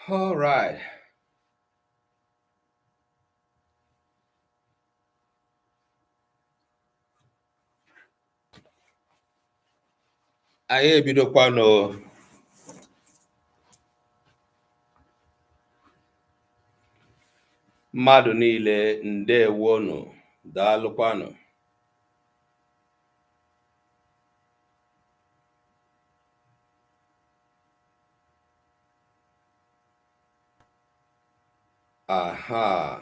All right. Anyị ebidokwanụ mmadụ niile ndewonu, daalụkwanụ. Aha.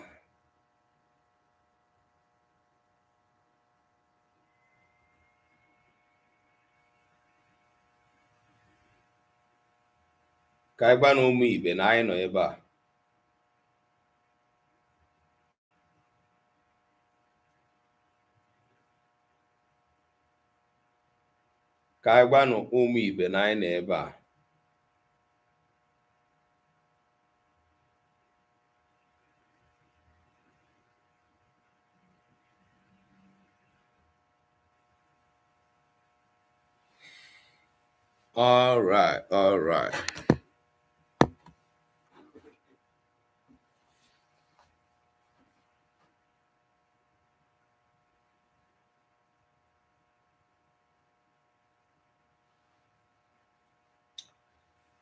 Ka anyị gwa na ụmụ Igbo na anyị nọ ebe a. Ka anyị gwa na ụmụ Igbo na anyị nọ ebe a. All right, all right.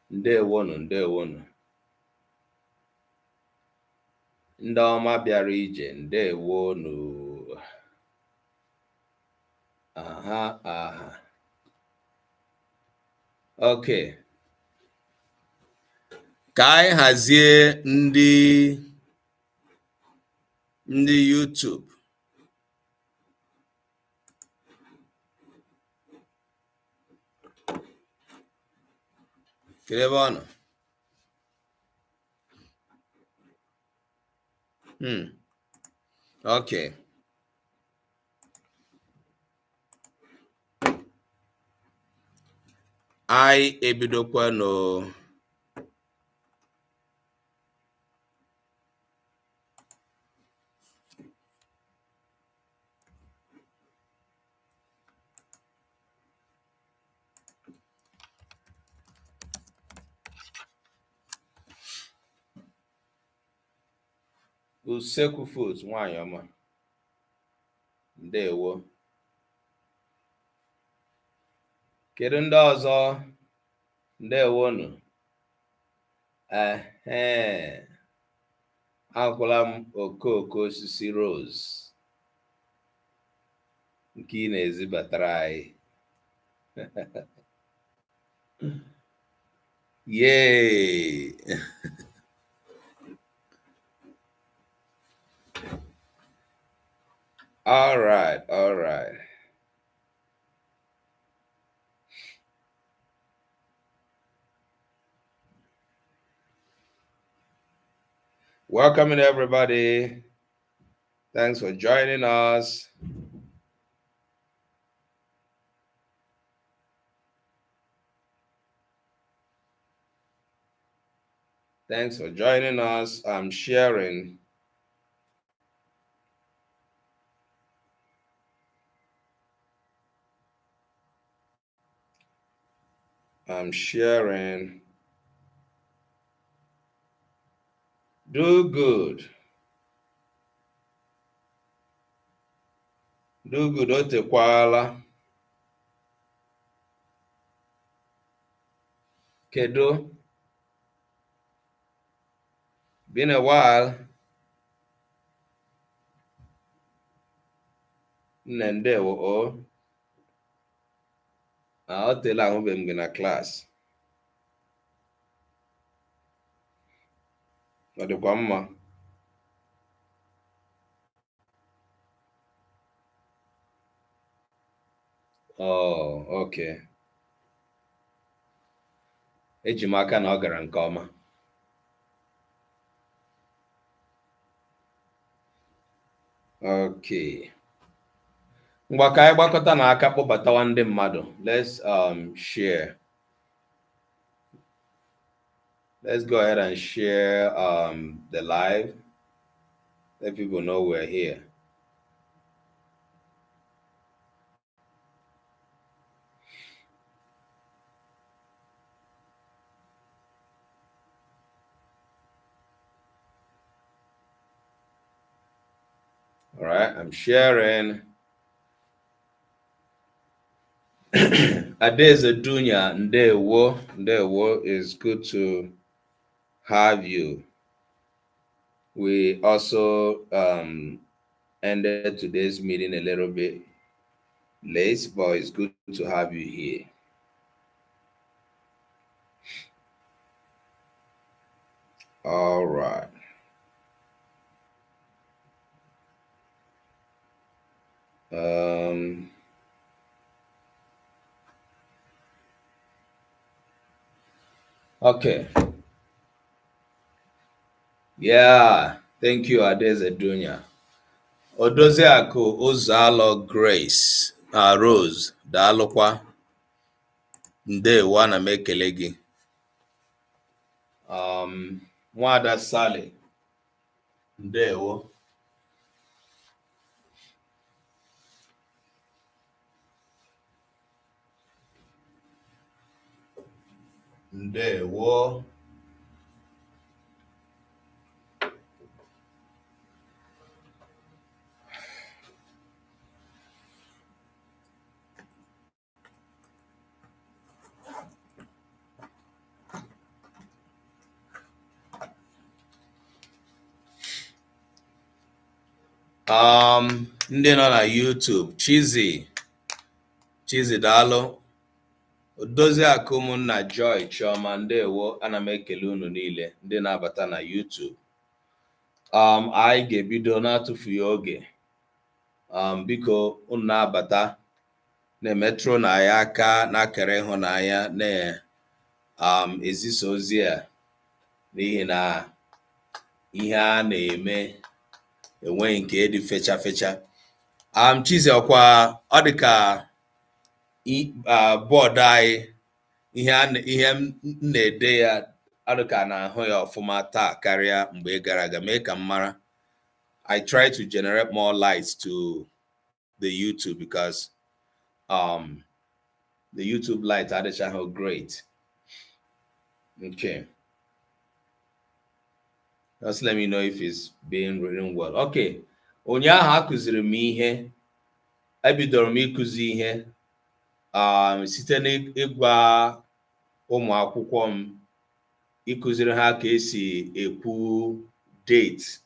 Ndewonu, ndewonu. Ndị ọma bịara ije, ndewonu. Aha, aha. Okay. Ka anyị hazie ndị YouTube. Kedu ebe ọ nọ? Okay. Anyị ebidokwanụ usekwu food nwanyị ọma. Ndewo. Kedu ndị ọzọ? Ndewonu. Agwụla m okooko osisi rose nke ị na-ezibatara anyị. Yay! All right, all right. Welcome everybody. Thanks for joining us. Thanks for joining us. I'm sharing. Do good. Do good. Otekwala. Kedu. Been a while. Ndewo o. O tela ahụbeghị m gị na class. Ọ dịkwa mma. Oh, okay. Eji m aka na ọ gara nke ọma. Okay. Ngwa ka anyị gbakọta na aka kpọbatawa ndị mmadụ. Let's share. Let's go ahead and share the live. Let people know we're here. All right, I'm sharing. Adeze Dunya Ndewo. Ndewo is good to have you. We also ended today's meeting a little bit late, but it's good to have you here. All right. Okay. Yeah, thank you, Adeze Dunya. Odoziaku Uzalo Grace Rose daalụkwa. Ndewo, ana m ekele gị. Nwada Sally, ndewo. Ndewo. Ndị nọ na YouTube, Chizi daalụ. Odoziakụ ụmụnna Joy Chioma, ndewo, ana m ekele unu niile ndị na-abata na YouTube. Anyị ga-ebido n'atụfughị oge. Biko unu na-abata na-emetụrụ na ya aka n'akara ịhụnanya na-ezisa ozi a, n'ihi na ihe a na-eme enweghị nke dị fecha fecha. Chizi ọkwa ọ dị ka bọọdụ anyị, ihe m na-ede ya adịka na-ahụ ya ọfụma taa karịa mgbe gara aga. Mee ka m mara. I try to generate more lights to the YouTube because the YouTube light adịchaghị great. Okay. Just let me know if it's being written well. Okay. Ụnyaahụ akụziri m ihe. Ebidoro m ịkụzi ihe site n'ịgwa ụmụ akwụkwọ m, ịkụziri ha ka esi ekwu date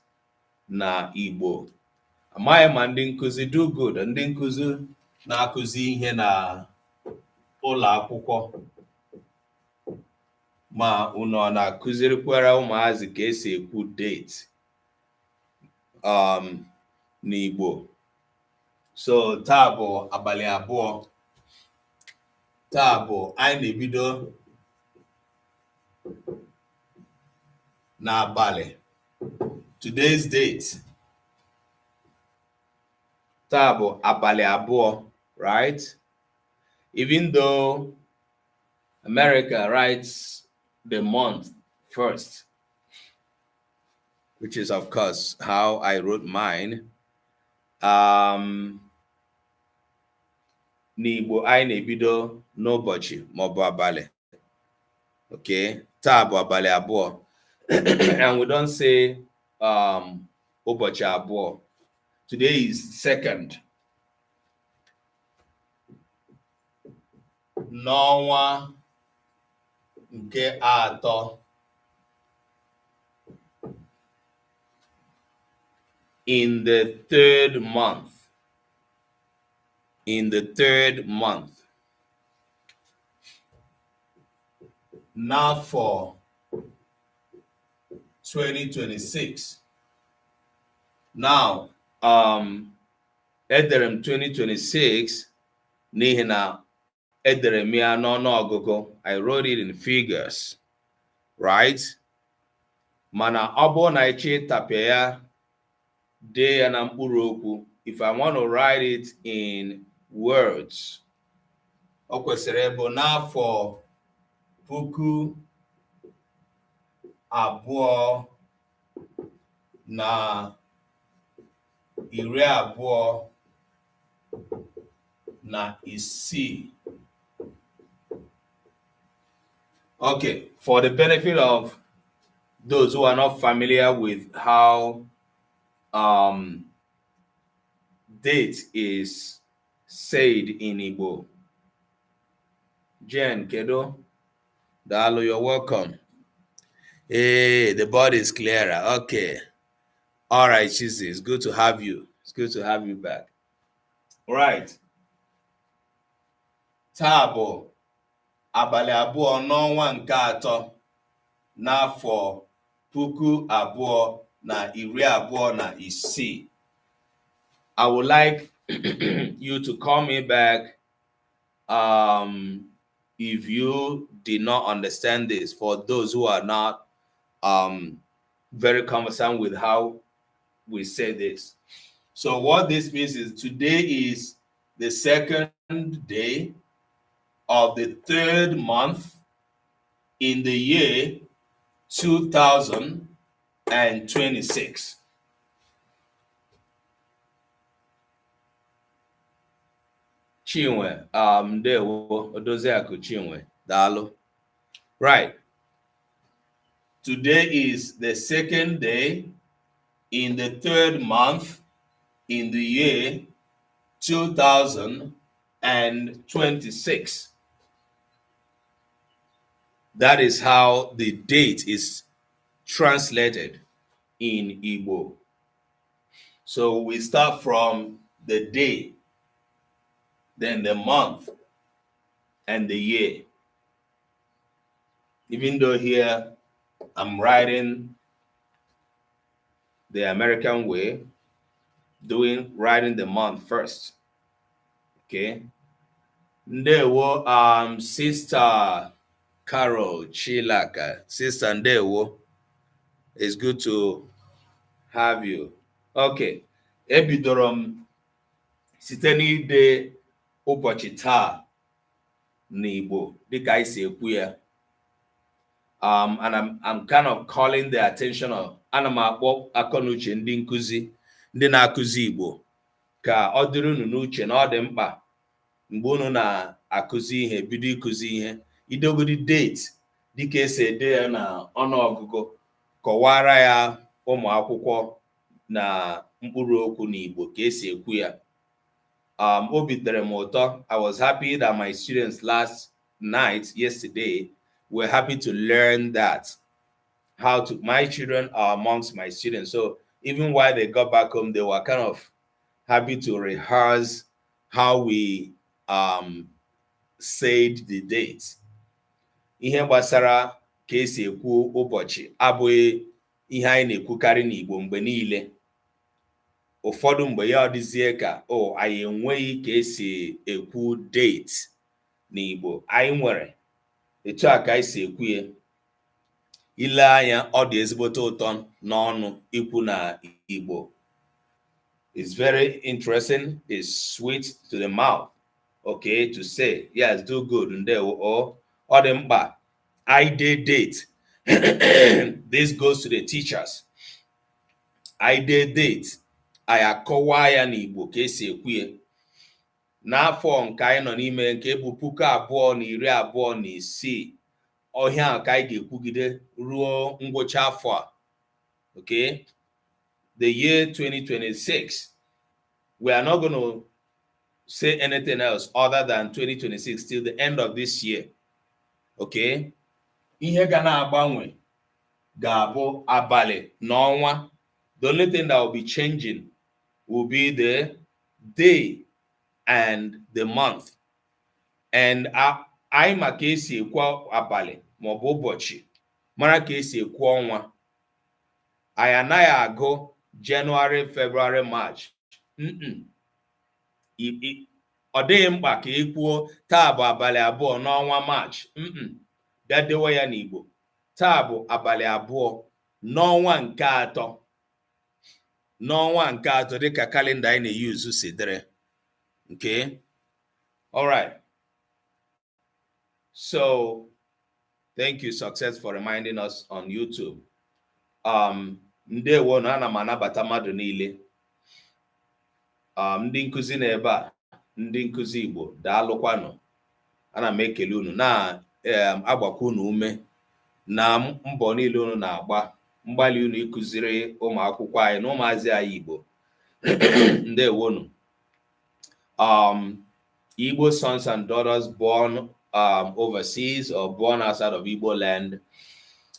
na Igbo. Amaghị ma ndị nkụzi do good, ndị nkụzi na-akụzi ihe na ụlọ akwụkwọ, ma unu ọ na-akụzirikwara ụmụazị ka esi ekwu date n'Igbo. So taa bụ abalị abụọ. Taa bụ anyị na-ebido n'abalị. Today's date. Taa bụ abalị abụọ, right? Even though America writes the month first, which is of course how I wrote mine. N'Igbo anyị na-ebido n'ụbọchị maọbụ abalị. Okay, taa bụ abalị abụọ. And we don't say ụbọchị abụọ. Today is second. N'ọnwa nke atọ. In the third month. In the third month. Now for 2026. Now, edere m 2026 n'ihi na edere m ya n'ọnụọgụgụ. I wrote it in figures, right? Mana ọ bụrụ na ịchọ ịtapịa ya, dee ya na mkpụrụ okwu. If I want to write it in words, o kwesịrị ịbụ n'afọ puku abụọ na iri abụọ na isii. Okay, for the benefit of those who are not familiar with how date is said in Igbo? Jen, Kedo, Dalo, you're welcome. Hey, the body is clearer. Okay. All right, Chizzy, it's good to have you. It's good to have you back. All right. Tabo, abalị abụọ n'ọnwa nke atọ n'afọ puku abụọ na iri abụọ na isii. I would like you to call me back if you did not understand this, for those who are not very conversant with how we say this. So what this means is today is the second day of the third month in the year 2026. Chinwe, ndewo, Odoziaku Chinwe, daalụ. Right. Today is the second day in the third month in the year 2026. That is how the date is translated in Igbo. So we start from the day, then the month, and the year. Even though here I'm writing the American way, writing the month first. Okay. Ndewo, Sister Carol Chilaka. Sister Ndewo, it's good to have you. Okay. Ebidorom site n'ide ụbọchị taa n'Igbo dịka anyị si ekwu ya. And I'm kind of calling the attention of ana m akpọ akọnuche ndị nkuzi, ndị na-akụzi Igbo, ka ọ dịrị unu n'uche na ọ dị mkpa mgbe unu na-akụzi ihe, bido ịkụzi ihe, idogodi date dịka esi ede ya na ọnụọgụgụ, kọwara ya ụmụ akwụkwọ na mkpụrụ okwu n'Igbo ka esi ekwu ya. Obi tere m ụtọ. I was happy that my students yesterday were happy to learn that. My children are amongst my students. So even while they got back home, they were kind of happy to rehearse how we said the dates. Ihe gbasara ka esi ekwu ụbọchị abụghị ihe anyị na-ekwukarị n'Igbo mgbe niile. Ụfọdụ mgbe ya ọdịzie ka anyị enweghị ka esi ekwu date n'Igbo. Anyị nwere etu a ka anyị si ekwu ya. Ile anya, ọ dị ezigbote ụtọ n'ọnụ ikwu na Igbo. It's very interesting. It's sweet to the mouth. Okay, to say, yes, do good. Ndewo, ọ dị mkpa. I did date. This goes to the teachers. I did date. I akọwa ya n'Igbo ka esi ekwu ya. N'afọ nke anyị nọ n'ime nke bụ puku abụọ na iri abụọ na isii, ọhịa ka anyị ga-ekwugide ruo ngwụcha afọ a. Okay, the year 2026, we are not going to say anything else other than 2026 till the end of this year. Okay, ihe ga na-agbanwe ga-abụ abalị na ọnwa. The only thing that will be changing will be the day and the month. And anyị ma ka esi ekwu abalị maọbụ ụbọchị, mara ka esi ekwu ọnwa. Anyị anaghị agụ January, February, March. Ọ dịghị mkpa ka e kwuo taa bụ abalị abụọ n'ọnwa March. Bịa dewe ya n'Igbo. Taa bụ abalị abụọ n'ọnwa nke atọ. N'ọnwa nke atọ dịka kalenda anyị na-eyuzu si dịrị. Okay. All right. So thank you, Success, for reminding us on YouTube. Ndewo na ana m anabata mmadụ niile. Ndị nkuzi na ebe a, ndị nkuzi Igbo, daalụkwanụ. Ana m ekele unu na agbakwa unu ume na mbọ niile unu na-agba, mgbalị unu ịkụziri ụmụ akwụkwọ anyị na ụmụazị anyị Igbo. Ndewonu. Igbo sons and daughters born overseas or born outside of Igbo land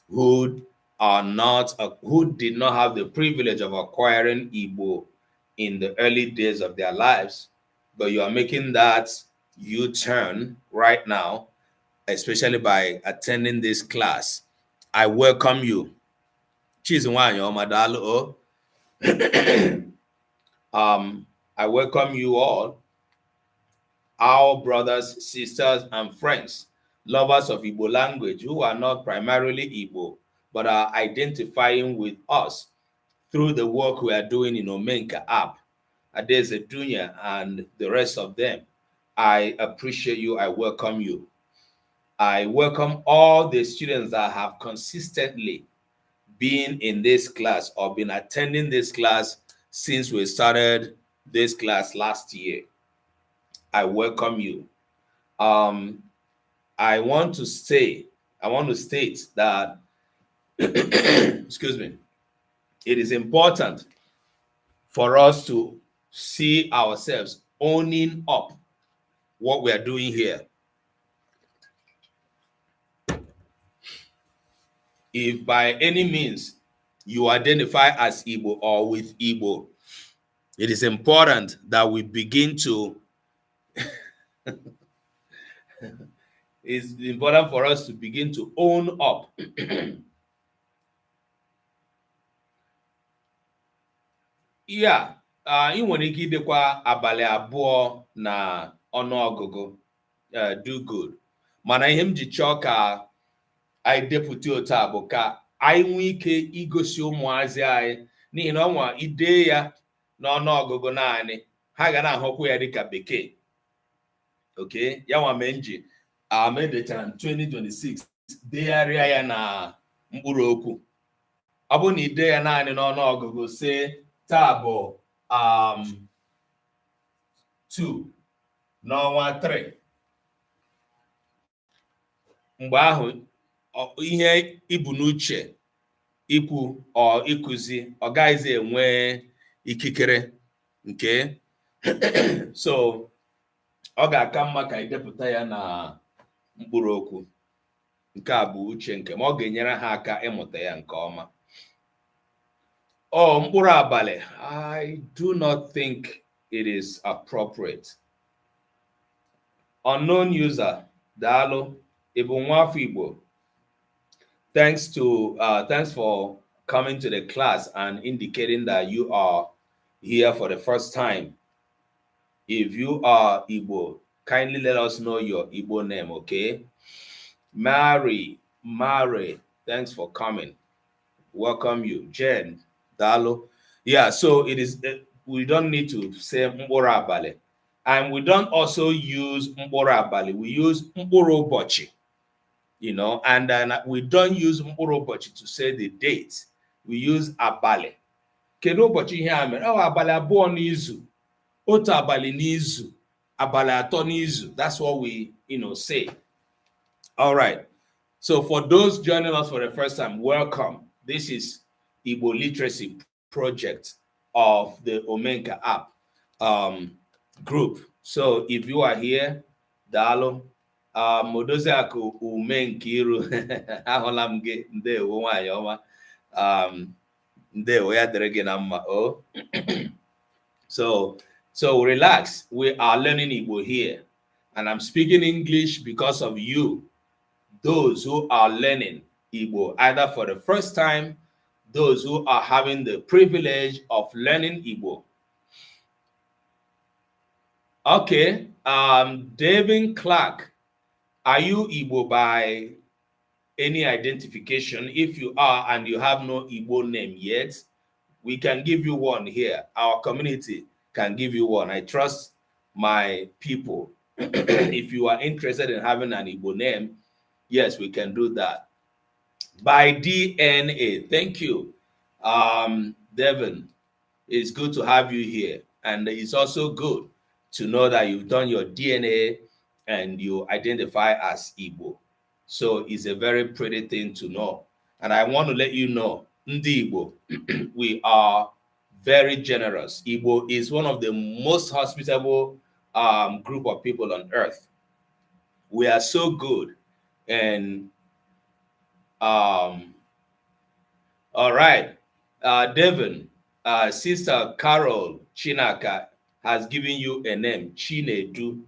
who did not have the privilege of acquiring Igbo in the early days of their lives, but you are making that U-turn right now, especially by attending this class. I welcome you. I welcome you all, our brothers, sisters, and friends, lovers of Igbo language who are not primarily Igbo, but are identifying with us through the work we are doing in Omenka app, Adeze Dunya, and the rest of them. I appreciate you. I welcome you. I welcome all the students that have consistently been in this class or been attending this class since we started this class last year. I welcome you. I want to state that excuse me, it is important for us to see ourselves owning up what we are doing here. If by any means you identify as Igbo or with Igbo, it is important that we begin to it's important for us to begin to own up. Yeah, ị nwere ike idekwa abalị abụọ na ọnụọgụgụ do good, mana ihe m ji chọọ ka anyị depụta otu a bụ ka anyị nwee ike igosi ụmụazị anyị, n'ihi na ọnwa ide ya n'ọnụọgụgụ naanị ha ga na-ahụkwa ya dịka bekee. Okay, ya nwa mee nji edechara 2026 degharịa ya na mkpụrụ okwu. Ọ bụ na ide ya naanị n'ọnụọgụgụ see taa bụ 2 n'ọnwa 3. Mgbe ahụ ihe ibu n'uche ikwu ọ ịkụzi ọ gaghịzi enwe ikikere nke so ọ ga-aka mma ka idepụta ya na mkpụrụ okwu. Nke a bụ uche nke ma ọ ga-enyere ha aka ịmụta ya nke ọma. Mkpụrụ abalị, I do not think it is appropriate. Unknown user, daalụ, ị bụ nwafọ Igbo. Thanks for coming to the class and indicating that you are here for the first time. If you are Igbo, kindly let us know your Igbo name, okay? Mary, thanks for coming. Welcome you. Jen, Dalo. Yeah, so it is, we don't need to say Mkpụrụ Abalị. And we don't also use Mkpụrụ Abalị. We use Mkpụrụ Ụbọchị, you know, and then we don't use Mkpụrụ Ụbọchị to say the date. We use Abalị. Kedu ụbọchị ihe a mere? Abalị abụọ n'izu. Otu abalị n'izu. Abalị atọ n'izu. That's what we, say. All right. So for those joining us for the first time, welcome. This is Igbo Literacy Project of the Omenka app group. So if you are here, Dalo, Modoziaku Umenkiru, Aholam ge ndewo nwanyị ọma. Ndewo ya dịrị gị na mma. So relax. We are learning Igbo here. And I'm speaking English because of you, those who are learning Igbo, either for the first time, those who are having the privilege of learning Igbo. Okay, David Clark, are you Igbo by any identification? If you are and you have no Igbo name yet, we can give you one here. Our community can give you one. I trust my people. If you are interested in having an Igbo name, yes, we can do that. By DNA, thank you. Devin, it's good to have you here. And it's also good to know that you've done your DNA and you identify as Igbo. So it's a very pretty thing to know. And I want to let you know, Ndi Igbo, we are very generous. Igbo is one of the most hospitable group of people on earth. We are so good. And all right, Devin, Sister Carol Chinaka has given you a name, Chinedu.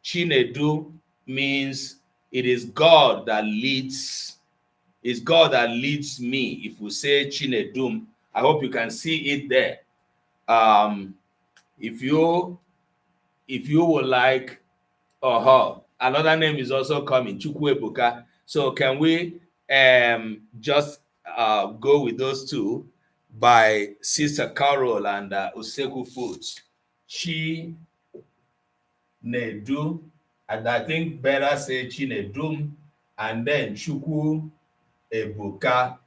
Chinedu means it is God that leads. It's God that leads me. If we say Chinedum, I hope you can see it there. If you would like, another name is also coming, Chukwuebuka. So can we just go with those two by Sister Carol and Useku Foods? Chinedu, and I think better say Chinedum, and then Chukwu Ebuka.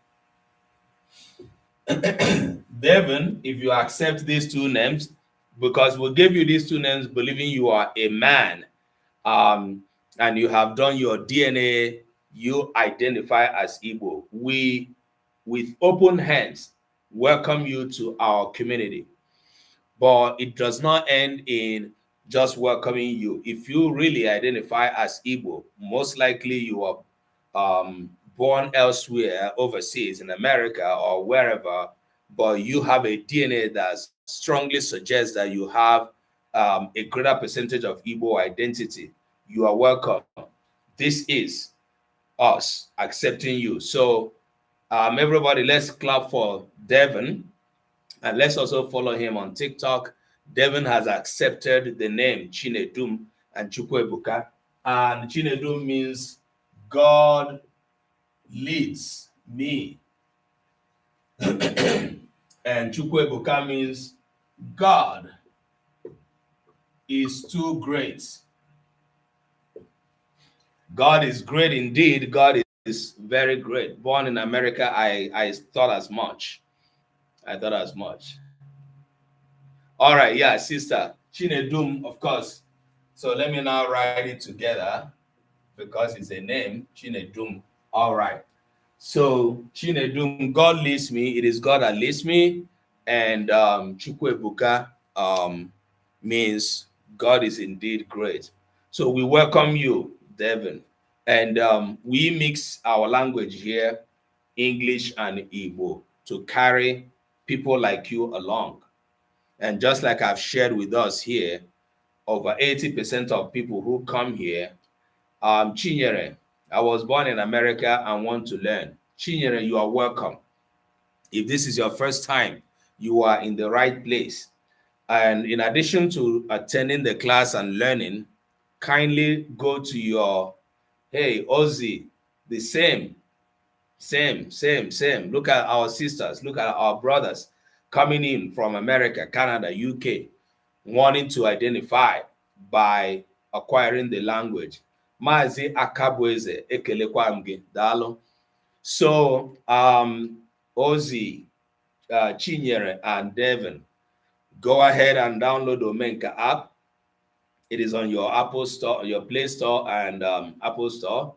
Devin, if you accept these two names, because we'll give you these two names believing you are a man, and you have done your DNA, you identify as Igbo. We, with open hands, welcome you to our community. But it does not end in just welcoming you. If you really identify as Igbo, most likely you are born elsewhere, overseas in America or wherever, but you have a DNA that strongly suggests that you have a greater percentage of Igbo identity, you are welcome. This is us accepting you. So everybody, let's clap for Devin, and let's also follow him on TikTok. Devin has accepted the name Chinedum and Chukwuebuka, and Chinedum means God leads me. And Chukwuebuka means God is too great. God is great indeed. God is very great. Born in America, I thought as much. I thought as much. All right, yeah, Sister Chinedum, of course. So let me now write it together because it's a name, Chinedum. All right. So Chinedum, God leads me. It is God that leads me. And Chukwuebuka means God is indeed great. So we welcome you, Devin. And we mix our language here, English and Igbo, to carry people like you along. And just like I've shared with us here, over 80% of people who come here, Chinyere, I was born in America and want to learn. Chinyere, you are welcome. If this is your first time, you are in the right place. And in addition to attending the class and learning, kindly go to your, hey, Ozzy, the same. Look at our sisters, look at our brothers coming in from America, Canada, UK, wanting to identify by acquiring the language. Mazi Akabweze ekelekwa gị, daalụ. So Ozzy, Chinyere, and Devin, go ahead and download the Omenka app. It is on your Apple Store, your Play Store, and Apple Store.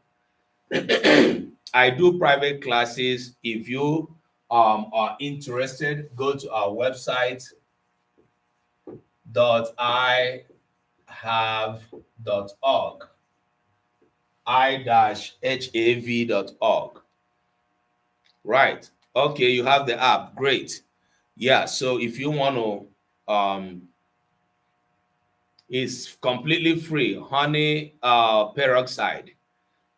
I do private classes. If you are interested, go to our website .ihav.org, i-hav.org. Right. Okay, you have the app. Great. Yeah, so if you want to, it's completely free. Honey peroxide.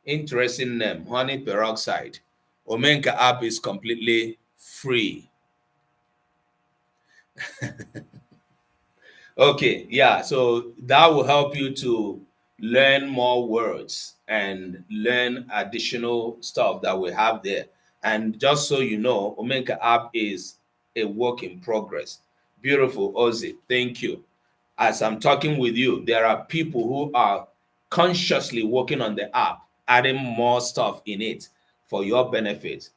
Interesting name, honey peroxide. Omenka app is completely free. Okay, yeah, so that will help you to learn more words and learn additional stuff that we have there. And just so you know, Omenka app is a work in progress. Beautiful, Ozzy. Thank you. As I'm talking with you, there are people who are consciously working on the app, adding more stuff in it for your benefit.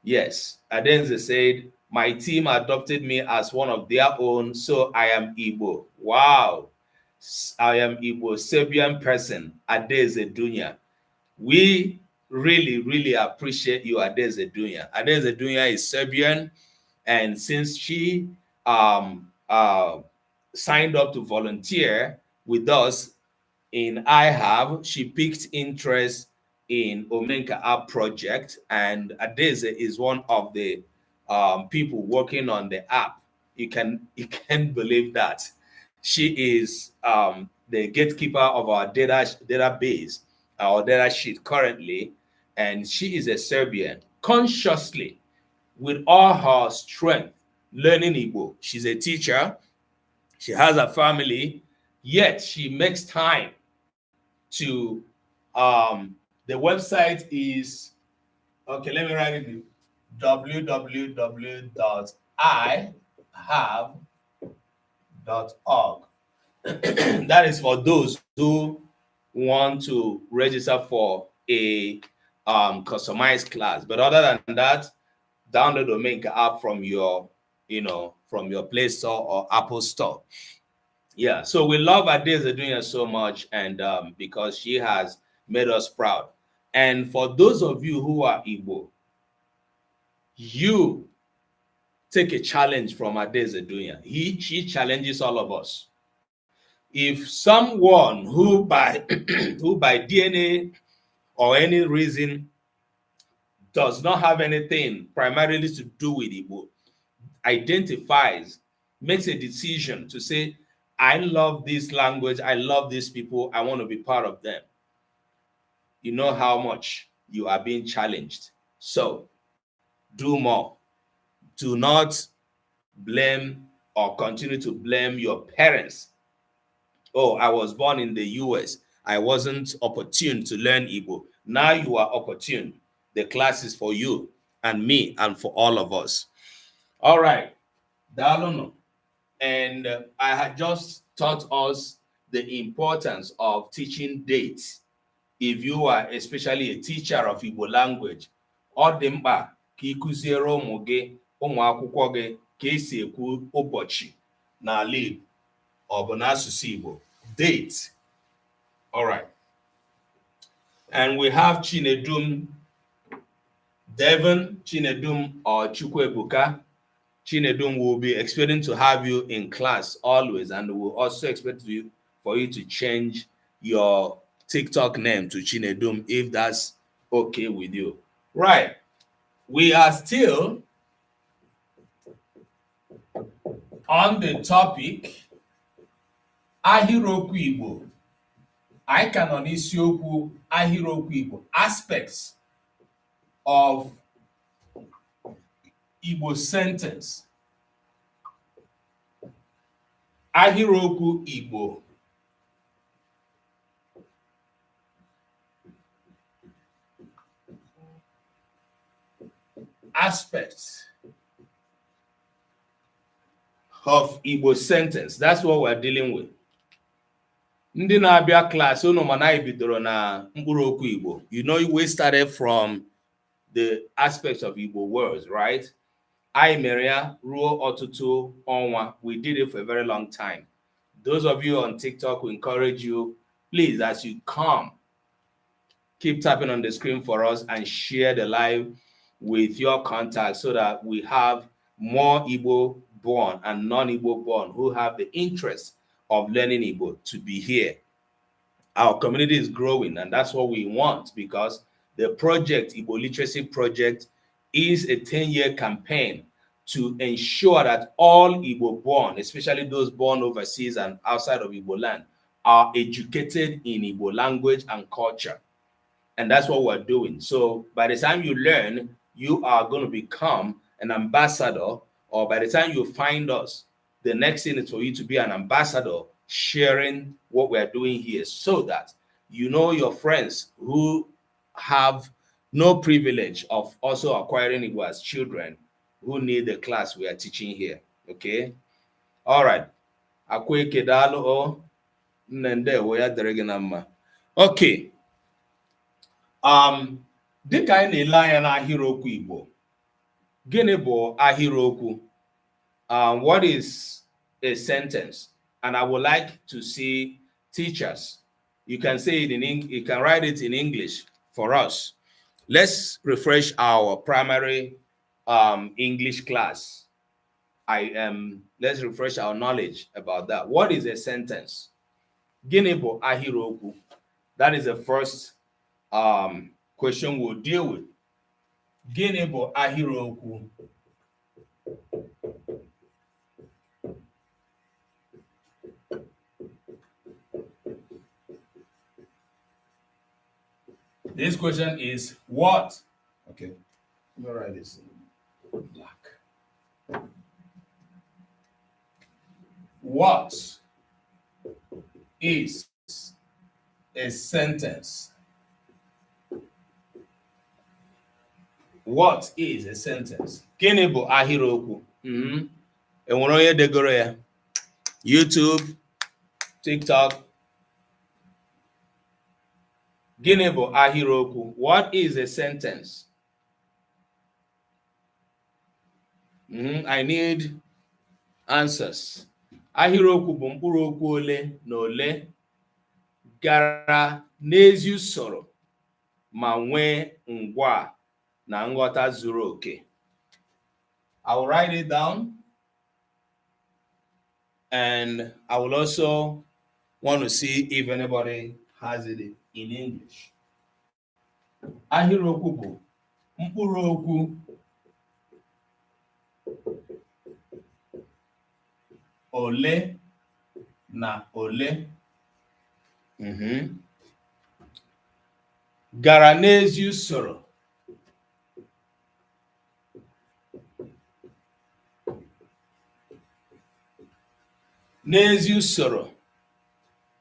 Yes, Adenze said, my team adopted me as one of their own, so I am Igbo. Wow. I am Igbo, Serbian person, Adeze Dunya. We really appreciate you, Adeze Dunya. Adeze Dunya is Serbian, and since she signed up to volunteer with us in I Have. She picked interest in Omenka App project, and Adeze is one of the people working on the app. You can't believe that. She is the gatekeeper of our database, our data sheet currently, and she is a Serbian, consciously, with all her strength, learning Igbo. She's a teacher. She has a family, yet she makes time to the website is okay, let me write it, www.ihave.org. That is for those who want to register for a customized class. But other than that, download the Omenka app from your, from your Play Store or Apple Store. Yeah, so we love Adeze doing it so much, and because she has made us proud. And for those of you who are Igbo, you take a challenge from Adeze Dunya. She challenges all of us. If someone who by who by DNA or any reason does not have anything primarily to do with Igbo, identifies, makes a decision to say, I love this language, I love these people, I want to be part of them, you know how much you are being challenged. So do more. Do not blame or continue to blame your parents. Oh, I was born in the US. I wasn't opportune to learn Igbo. Now you are opportune. The class is for you and me and for all of us. All right. Dalono. And I had just taught us the importance of teaching dates. If you are especially a teacher of Igbo language, ọ dị mkpa ka ị kụziere ụmụ gị, ụmụ akwụkwọ gị, ka esi ekwu ụbọchị n'ala Igbo ọ bụ n'asụsụ Igbo. Date. All right. And we have Chinedum Devon, Chinedum or Chukwebuka. Chinedum will be expecting to have you in class always, and we'll also expect for you to change your TikTok name to Chinedum if that's okay with you. Right. We are still on the topic Ahịrịokwu Igbo. I can on isiokwu Ahịrịokwu Igbo, aspects of Igbo sentence. Ahịrịokwu Igbo. Aspects of Igbo sentence. That's what we're dealing with. Ndị na-abịa class unu mana anyị bidoro na mkpụrụ okwu Igbo. You know, we started from the aspects of Igbo words, right? I Meria ruo ọtụtụ ọnwa. We did it for a very long time. Those of you on TikTok, we encourage you, please, as you come, keep tapping on the screen for us and share the live with your contacts so that we have more Igbo born and non-Igbo born who have the interest of learning Igbo to be here. Our community is growing, and that's what we want, because the project, Igbo Literacy Project, is a 10-year campaign to ensure that all Igbo born, especially those born overseas and outside of Igbo land, are educated in Igbo language and culture. And that's what we're doing. So by the time you learn, you are going to become an ambassador, or by the time you find us, the next thing is for you to be an ambassador sharing what we're doing here, so that you know your friends who have no privilege of also acquiring Igbo as children who need the class we are teaching here. Okay? All right. Okay. Dịka anyị na-ele anya n'ahịrịokwu Igbo, gịnị bụ ahịrịokwu? What is a sentence? And I would like to see teachers. You can say it in English, you can write it in English for us. Let's refresh our primary English class. Let's refresh our knowledge about that. What is a sentence? Gịnị bụ ahịrịokwu? That is the first question we'll deal with. Gịnị bụ ahịrịokwu? This question is what? Okay, let me write this in black. What is a sentence? What is a sentence? Gịnị bụ ahịrịokwu? Enwere onye degoro ya? YouTube, TikTok. Gịnị bụ ahịrịokwu? What is a sentence? I need answers. Ahịrịokwu bụ mkpụrụ okwu ole na ole gara n'ezi usoro ma nwee ngwa na nghọta zuru oke. I will write it down, and I will also want to see if anybody has it in English. Ahịrịokwu bụ mkpụrụ okwu ole na ole gara n'ezi usoro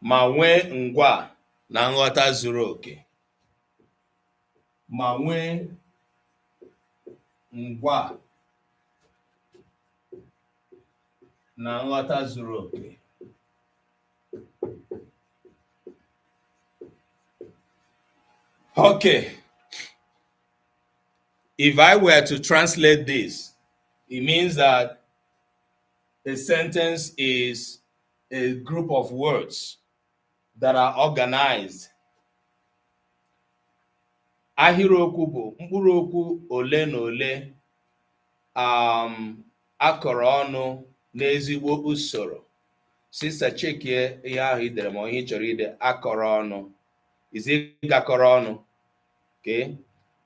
ma nwee ngwa na nghọta zuru oke. Ma nwee ngwa na nghọta zuru oke. Okay. If I were to translate this, it means that a sentence is a group of words that are organized. Ahịrịokwu bụ mkpụrụ okwu ole na ole akọrọ ọnụ n'ezigbo usoro. Sister, check ihe ahụ idere ma ihe chọrọ ide akọrọ ọnụ. Izi gakọrọ ọnụ. Okay.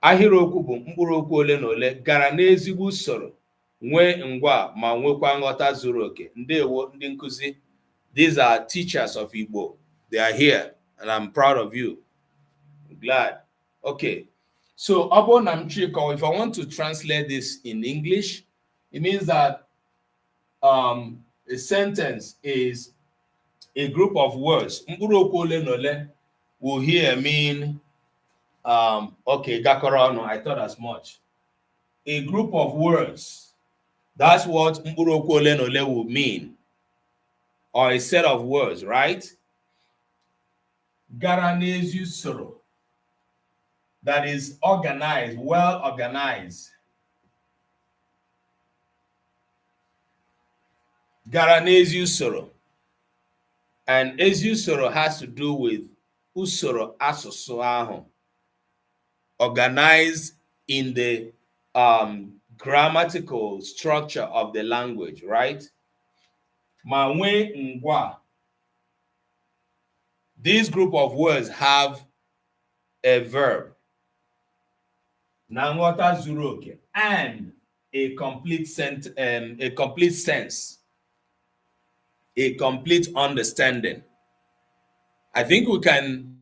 Ahịrịokwu bụ mkpụrụ okwu ole na ole gara n'ezigbo usoro, nwee ngwa ma nwekwa nghọta zuru oke. Ndewo ndị nkuzi. These are teachers of Igbo. They are here, and I'm proud of you. I'm glad. Okay. So, if I want to translate this in English, it means that a sentence is a group of words. Mkpụrụ okwu ole na ole will here mean, okay, gakọrọ ọnụ, I thought as much. A group of words. That's what mkpụrụ okwu ole na ole will mean. Or a set of words, right? Gara n'ezi usoro. That is organized, well organized. Gara n'ezi usoro. And ezi usoro has to do with usoro asụsụ ahụ. Organized in the grammatical structure of the language, right? Ma nwee ngwa. This group of words have a verb, na nghọta zuru oke, and a complete sense, a complete understanding. I think we can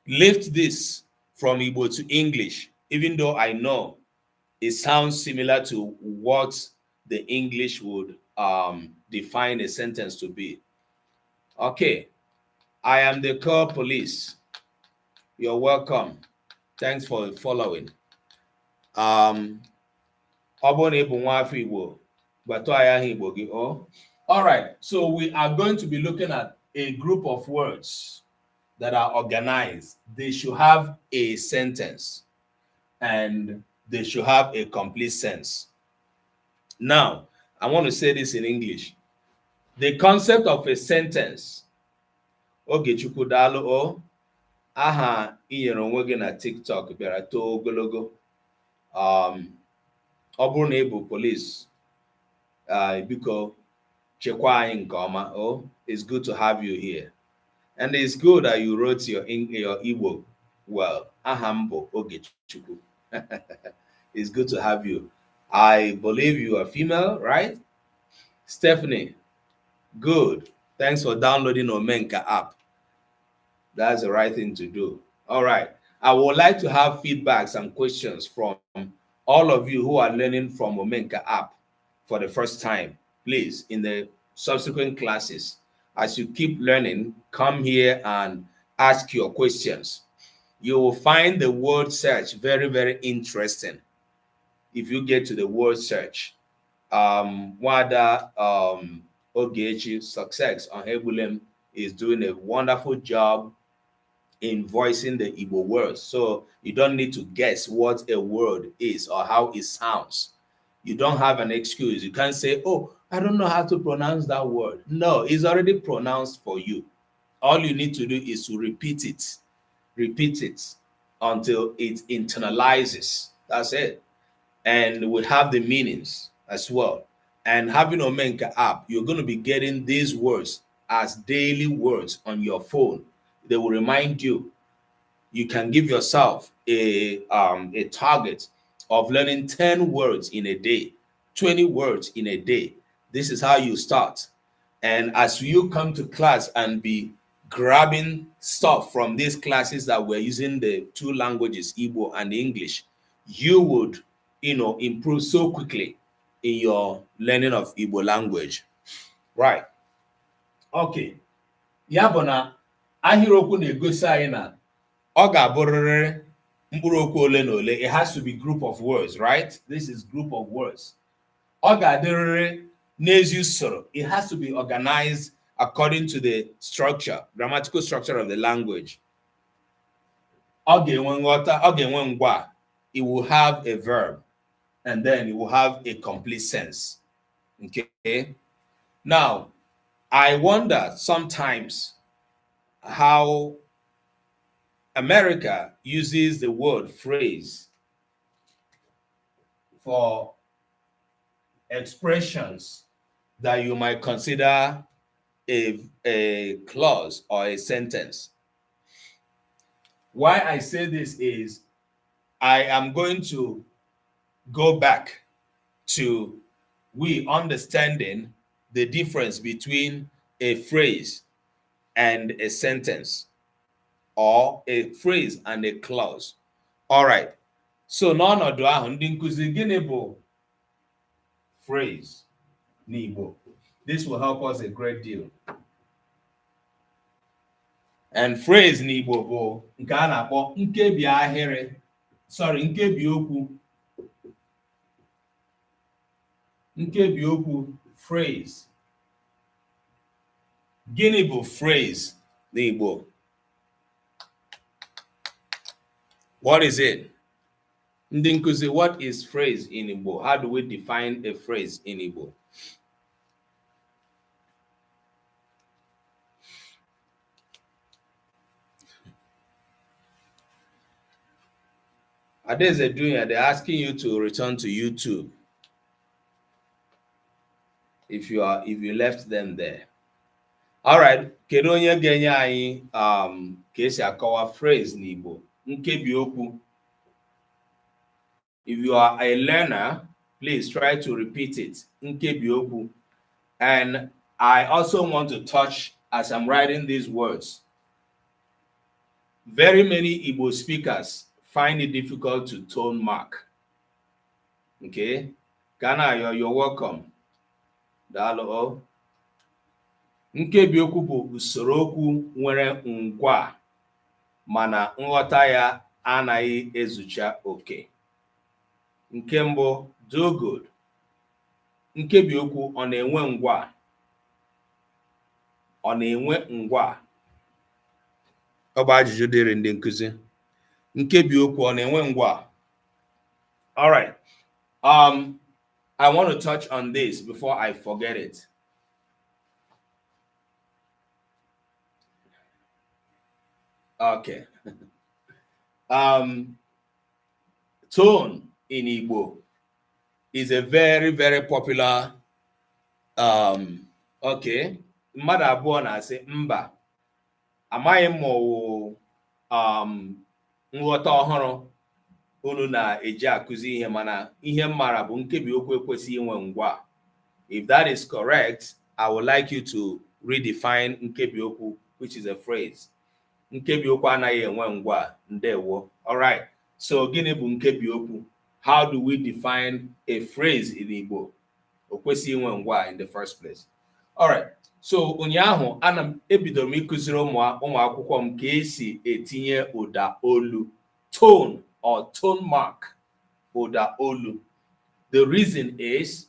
lift this from Igbo to English, even though I know it sounds similar to what the English would define a sentence to be. Okay, I am the call police. You're welcome. Thanks for following. All right, so we are going to be looking at a group of words that are organized. They should have a sentence and they should have a complete sense. Now, I want to say this in English. The concept of a sentence. Oge chukwudalo o aha inyere onwe gị na TikTok bịara too ogologo. Ọ bụrụ na ị bụ police, biko chekwa anyị nke ọma. Oh, it's good to have you here. And it's good that you wrote your Igbo well. Ahambo Ogechukwu. It's good to have you. I believe you are female, right? Stephanie, good. Thanks for downloading Omenka app. That's the right thing to do. All right. I would like to have feedbacks and questions from all of you who are learning from Omenka app for the first time. Please, in the subsequent classes, as you keep learning, come here and ask your questions. You will find the word search very, very interesting. If you get to the word search, Wada Ogechi Success on Hebulem is doing a wonderful job in voicing the Igbo words. So you don't need to guess what a word is or how it sounds. You don't have an excuse. You can't say, oh, I don't know how to pronounce that word. No, it's already pronounced for you. All you need to do is to repeat it until it internalizes. That's it. And we have the meanings as well. And having Omenka app, you're going to be getting these words as daily words on your phone. They will remind you. You can give yourself a target of learning 10 words in a day, 20 words in a day. This is how you start. And as you come to class and be grabbing stuff from these classes that we're using the two languages, Igbo and English, you would, improve so quickly in your learning of Igbo language. Right. Okay. Ya bụ na ahịrịokwu na-egosi anyị na ọ ga-abụrịrị mkpụrụ okwu ole na ole. It has to be group of words, right? This is group of words. Ọ ga-adịrịrị n'ezi usoro. It has to be organized according to the structure, grammatical structure of the language. Ọ ga-enwe nghọta, ọ ga-enwe ngwa. It will have a verb, and then it will have a complete sense. Okay? Now, I wonder sometimes how America uses the word phrase for expressions that you might consider a clause or a sentence. Why I say this is I am going to go back to we understanding the difference between a phrase and a sentence, or a phrase and a clause. All right. So n'ọnọdụ ahụ ndị nkuzi, gịnị bụ phrase n'Igbo? This will help us a great deal. And phrase n'Igbo bụ nke a na-akpọ nkebi ahịrị, nkebi okwu. Nkebi okwu, phrase. Gịnị bụ phrase n'Igbo? What is it? Ndinkuzi, what is phrase in Igbo? How do we define a phrase in Igbo? Others are doing it. They're asking you to return to YouTube. If you left them there. All right. Kedu onye ga-enye anyị ka esi akọwa phrase n'Igbo? Nkebi okwu. If you are a learner, please try to repeat it. Nkebi okwu. And I also want to touch, as I'm writing these words, very many Igbo speakers find it difficult to tone mark. Okay? Ghana, you're welcome. Dalo. Nkebi okwu bụ usoro okwu nwere ngwa mana nghọta ya anaghị ezucha oke. Nke mbụ, do good. Nkebi okwu ọ na-enwe ngwa? Ọ na-enwe ngwa? Ọ bụ ajụjụ dịrị ndị nkuzi. Nkebi okwu ọ na-enwe ngwa? All right. I want to touch on this before I forget it. Okay. Tone in Igbo is a very, very popular okay. Mmadụ abụọ na-asị mba. amaghị m nghọta ọhụrụ unu na-eji akụzi ihe, mana ihe m mara bụ nkebi okwu ekwesịghị inwe ngwa. If that is correct, I would like you to redefine nkebi okwu, which is a phrase. Nkebi okwu anaghị enwe ngwa. Ndewo. All right. So gịnị bụ nkebi okwu? How do we define a phrase in Igbo? O kwesịghị inwe ngwa in the first place. All right. So ụnyaahụ ebidoro m ịkụziri ụmụ akwụkwọ m ka esi etinye ụda olu, tone or tone mark, ụda olu. The reason is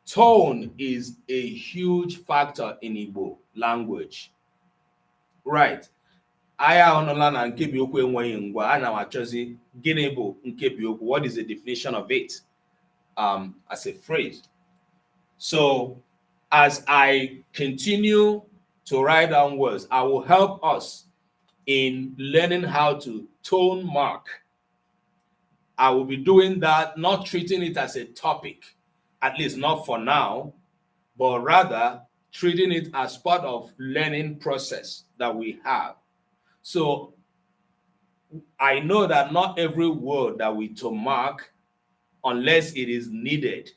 tone is a huge factor in Igbo language. Right. Aya ọnụla na nkebi okwu enweghị ngwa. Ana m achọzi gịnị bụ nkebi okwu? What is the definition of it as a phrase? So as I continue to write down words, I will help us in learning how to tone mark. I will be doing that, not treating it as a topic, at least not for now, but rather treating it as part of learning process that we have. So I know that not every word that we tone mark, unless it is needed,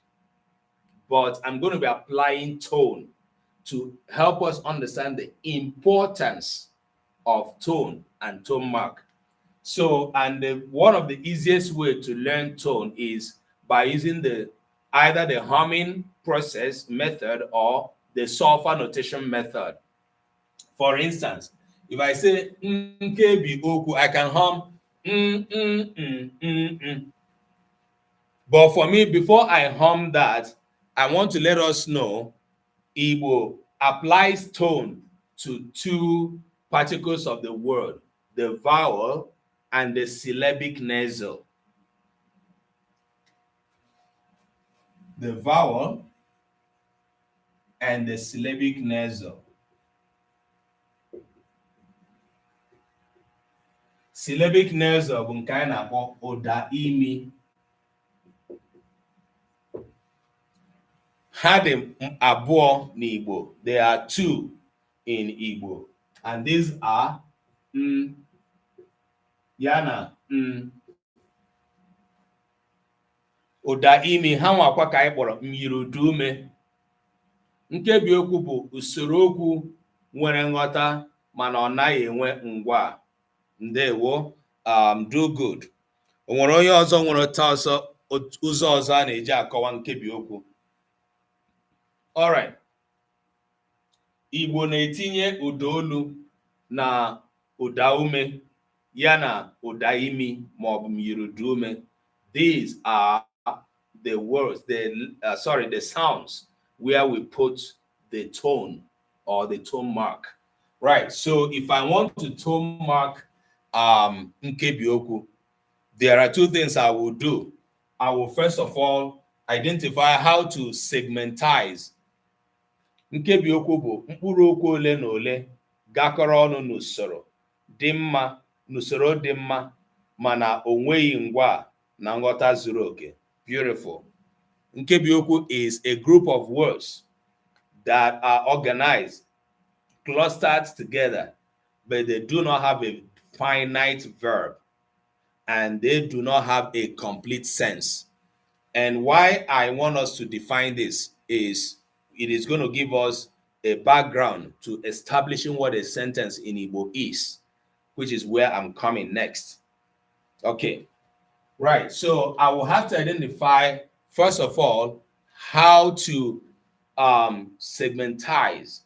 but I'm going to be applying tone to help us understand the importance of tone and tone mark. So, and one of the easiest way to learn tone is by using either the humming process method or the sulfur notation method. For instance, if I say nkebi okwu, I can hum But for me, before I hum that, I want to let us know Igbo applies tone to two particles of the word, the vowel and the syllabic nasal. The vowel and the syllabic nasal. Syllabic nasal bụ nke anyị na-akpọ ụda imi. Ha dị abụọ n'Igbo. There are two in Igbo, and these are yana ụda imi. Ha nwakwa ka anyị kpọrọ myiridume. Nkebi okwu bụ usoro okwu nwere nghọta mana ọ naghị enwe ngwa. Ndewo. Do good. O nwere onye ọzọ nwere ụzọ ọzọ a na-eji akọwa nkebi okwu? All right. Igbo na-etinye ụda olu na ụda ume ya na ụda imi ma ọ bụ myiridume. These are the words, the sounds where we put the tone or the tone mark. Right. So if I want to tone mark nkebi okwu, there are two things I will do. I will first of all identify how to segmentize. Nkebi okwu bụ mkpụrụ okwu ole na ole gakọrọ ọnụ n'usoro dị mma mana o nweghị ngwa na nghọta zuru oke. Beautiful. Nkebi okwu is a group of words that are organized, clustered together, but they do not have a finite verb and they do not have a complete sense. And why I want us to define this is it is going to give us a background to establishing what a sentence in Igbo is, which is where I'm coming next. Okay, right. So I will have to identify, first of all, how to segmentize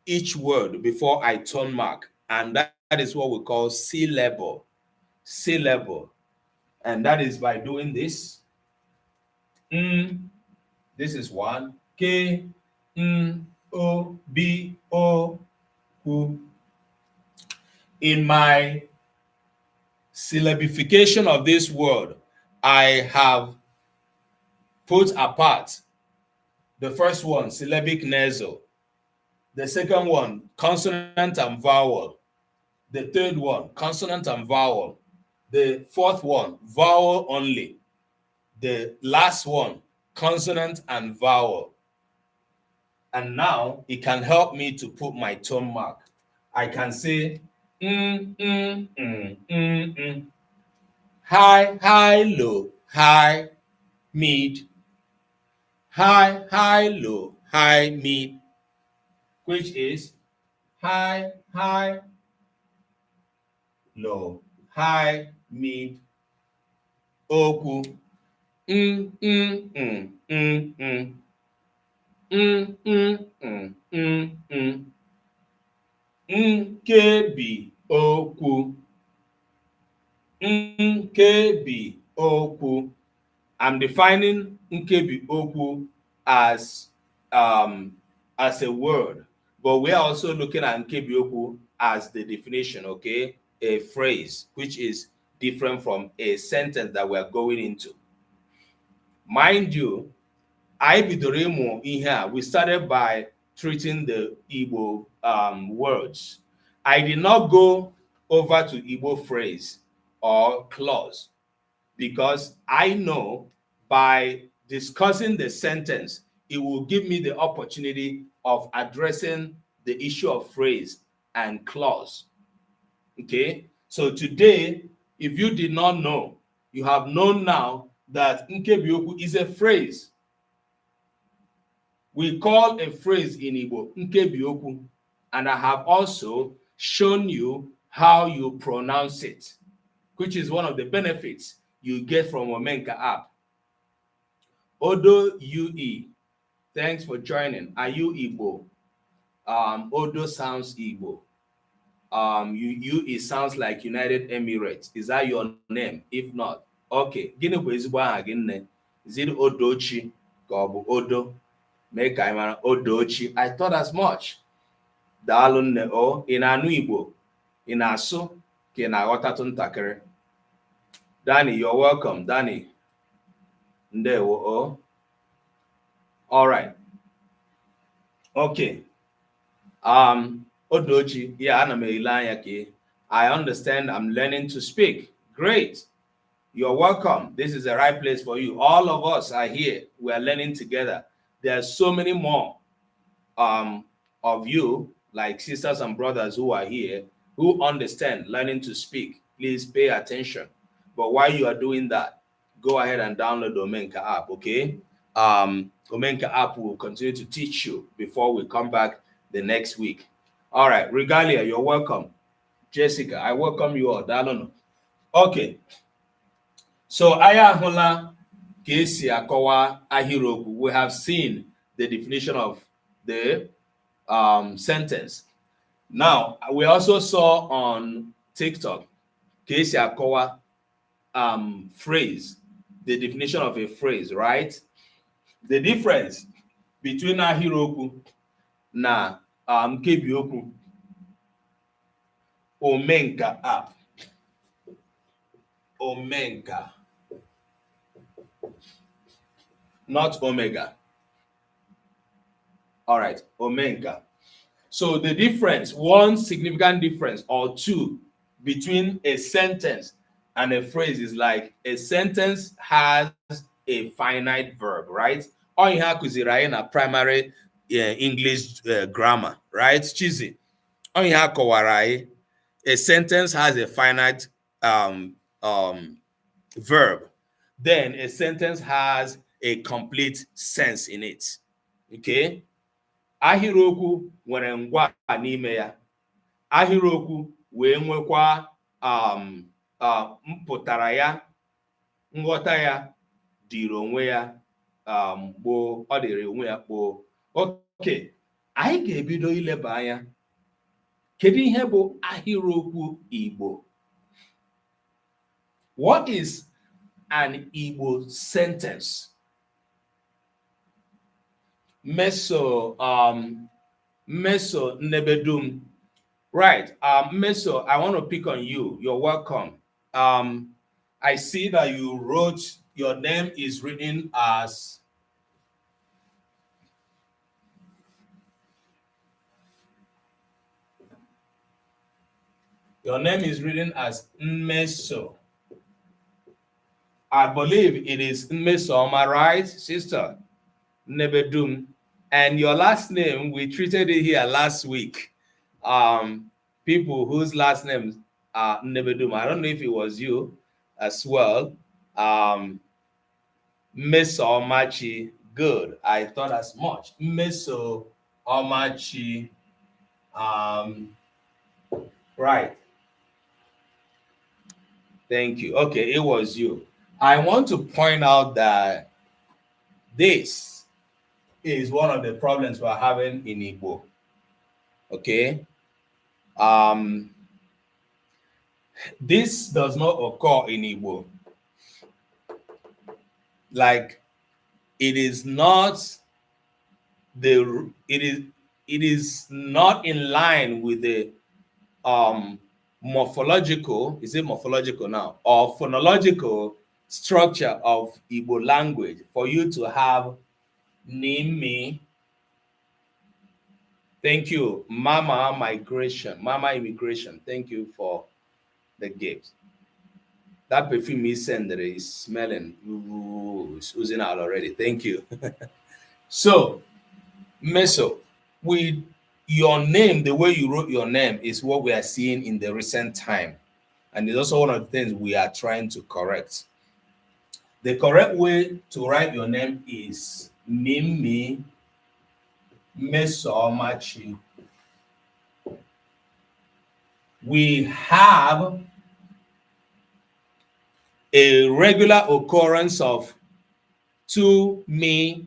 each word before I tone mark. And that is what we call syllable. Syllable. And that is by doing this. This is one. K, O, B, O, U. In my syllabification of this word, I have put apart the first one, syllabic nasal. The second one, consonant and vowel. The third one, consonant and vowel. The fourth one, vowel only. The last one, consonant and vowel. And now it can help me to put my tone mark. I can say high, high, low, high, mid, high, high, low, high, mid, which is high, high, low, high, mid, okwu, mm, mm, mm, mm, mm, mm, mm, mm, mm, mm, nkebi okwu, nkebi okwu. I'm defining nkebi okwu as a word, but we are also looking at nkebi okwu as the definition, okay? A phrase, which is different from a sentence that we are going into. Mind you, I bidoro ịmụ ihe a. We started by treating the Igbo words. I did not go over to Igbo phrase or clause because I know by discussing the sentence, it will give me the opportunity of addressing the issue of phrase and clause. Okay, so today, if you did not know, you have known now that Nkebioku is a phrase. We call a phrase in Igbo Nkebioku, and I have also shown you how you pronounce it, which is one of the benefits you get from Omenka app. Odo UE, thanks for joining. Are you Igbo? Odo sounds Igbo. UE sounds like United Emirates. Is that your name? If not, okay. Gịnị bụ ezigbo aha gị nne? Is it Odochi ka ọ bụ Odo? Make I mara Odochi. I thought as much. Daalụ nne o. Ị na-anụ Igbo? Ị na-asụ ka ị na-aghọtatụ ntakịrị? Danny, you're welcome. Danny. Ndewo o. All right. Okay. Odochi, yeah, I understand. I'm learning to speak. Great. You're welcome. This is the right place for you. All of us are here. We are learning together. There are so many more of you, like sisters and brothers who are here, who understand learning to speak. Please pay attention. But while you are doing that, go ahead and download the Omenka app, okay? Omenka app will continue to teach you before we come back the next week. All right, Regalia, you're welcome. Jessica, I welcome you all. Dalono. Okay. So aya hụla ka esi akọwa ahịrịokwu. We have seen the definition of the sentence. Now, we also saw on TikTok ka esi akọwa phrase, the definition of a phrase, right? The difference between ahịrịokwu na Nkebioku. Omenka app. Omenka. Not Omega. All right, Omenka. So the difference, one significant difference or two between a sentence and a phrase is like a sentence has a finite verb, right? Or you have to primary English grammar, right? Chizi. Or you have a sentence has a finite verb. Then a sentence has a complete sense in it. Okay? Ahịrịokwu nwere ngwa n'ime ya. Ahịrịokwu wee nwekwa mpụtara ya, nghọta ya dịrị onwe ya gboo, ọ dịrị onwe ya gboo. Okay, anyị ga-ebido ileba anya. Kedu ihe bụ ahịrịokwu Igbo? What is an Igbo sentence? Meso Nebedum. Right. Meso, I want to pick on you. You're welcome. I see that you wrote, your name is written as Meso. I believe it is Meso, am I right, sister? Nebedum. And your last name, we treated it here last week. People whose last names are Nebedum. I don't know if it was you as well. Meso Omachi, good. I thought as much. Meso Omachi, right. Thank you. Okay, it was you. I want to point out that this is one of the problems we're having in Igbo. Okay. This does not occur in Igbo. Like, it is not not in line with the morphological, is it morphological now, or phonological structure of Igbo language for you to have Nimi. Thank you, Mama Migration, Mama Immigration. Thank you for the gift. That perfume is sending is smelling. Ooh, it's oozing out already. Thank you. So, Meso, with your name, the way you wrote your name is what we are seeing in the recent time. And it's also one of the things we are trying to correct. The correct way to write your name is Mimi Mesomachi. We have a regular occurrence of to me.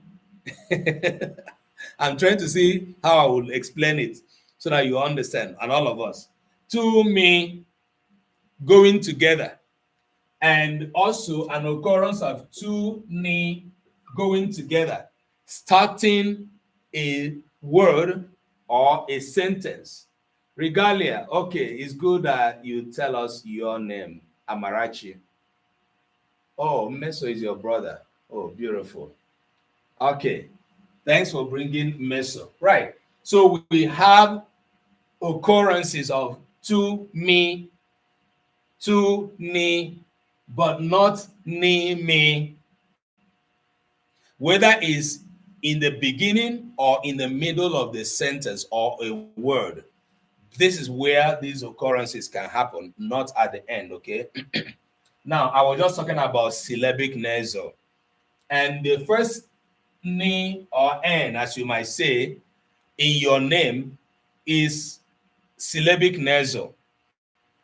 I'm trying to see how I will explain it so that you understand, and all of us. To me going together, and also an occurrence of to me going together, starting a word or a sentence. Regalia, okay, it's good that you tell us your name, Amarachi. Oh, Meso is your brother. Oh, beautiful. Okay, thanks for bringing Meso. Right, so we have occurrences of to me, to ni, but not ni me. Whether it's in the beginning or in the middle of the sentence or a word, this is where these occurrences can happen, not at the end, okay? Now, I was just talking about syllabic nasal. And the first ni or n, as you might say, in your name is syllabic nasal.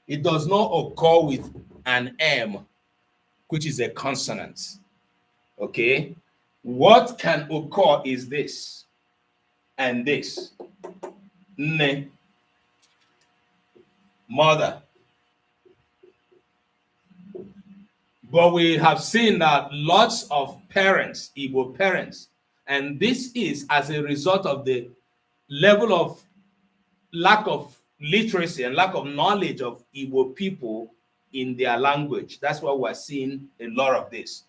It does not occur with an M, which is a consonant, okay? What can occur is this and this. Ne, mother. But we have seen that lots of parents, Igbo parents, and this is as a result of the level of lack of literacy and lack of knowledge of Igbo people in their language. That's why we're seeing a lot of this.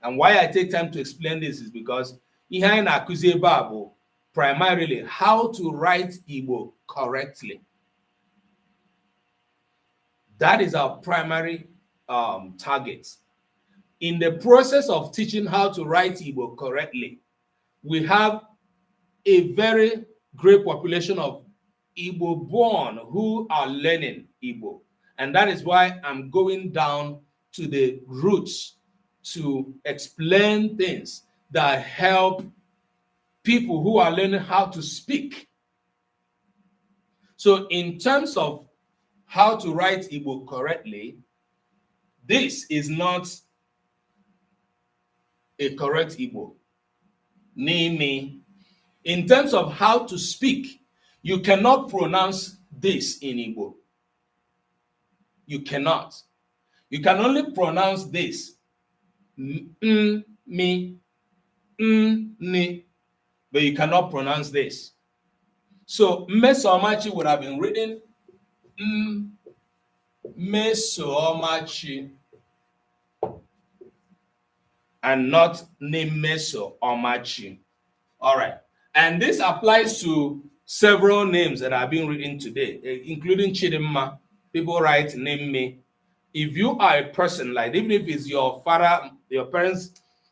And why I take time to explain this is because ihe na-akụzi ebe a bụ primarily how to write Igbo correctly. That is our primary target. In the process of teaching how to write Igbo correctly, we have a very great population of Igbo born who are learning Igbo. And that is why I'm going down to the roots to explain things that help people who are learning how to speak. So in terms of how to write Igbo correctly, this is not a correct Igbo. Name. In terms of how to speak, you cannot pronounce this in Igbo. You cannot. You can only pronounce this. Me, ni, but you cannot pronounce this. So Mesomachi would have been written Mesomachi and not Nimeso Omachi. All right. And this applies to several names that are being written today, including Chidimma. People write name me. If you are a person, like even if it's your father, your parents'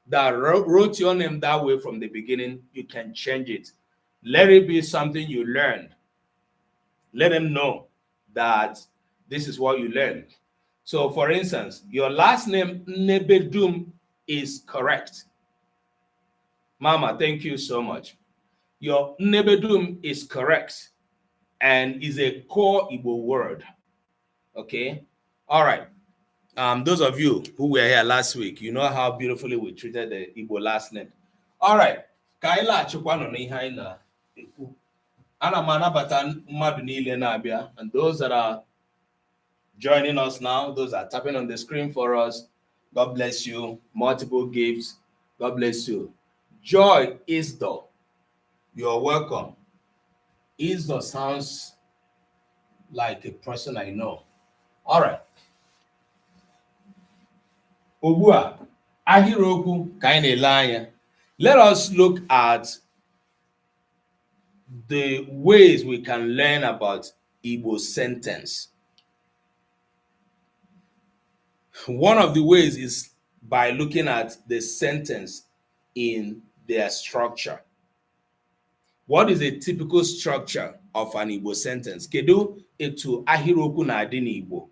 that wrote your name that way from the beginning, you can change it. Let it be something you learned. Let them know that this is what you learned. So, for instance, your last name Nebedum is correct. Mama, thank you so much. Your Nebedum is correct and is a core Igbo word. Okay? All right. Those of you who were here last week, you know how beautifully we treated the Igbo last name. All right. Kaila Chukwano Nihaina. Ana manabata mmadụ niile na-abịa, and those that are joining us now, those that are tapping on the screen for us, God bless you. Multiple gifts, God bless you. Joy Isdo, you're welcome. Isdo sounds like a person I know. All right. Obua, Ahịrịokwu ka anyị na-ele anya. Let us look at the ways we can learn about Igbo sentence. One of the ways is by looking at the sentence in their structure. What is a typical structure of an Igbo sentence? Kedu etu ahịrịokwu na-adị n'Igbo?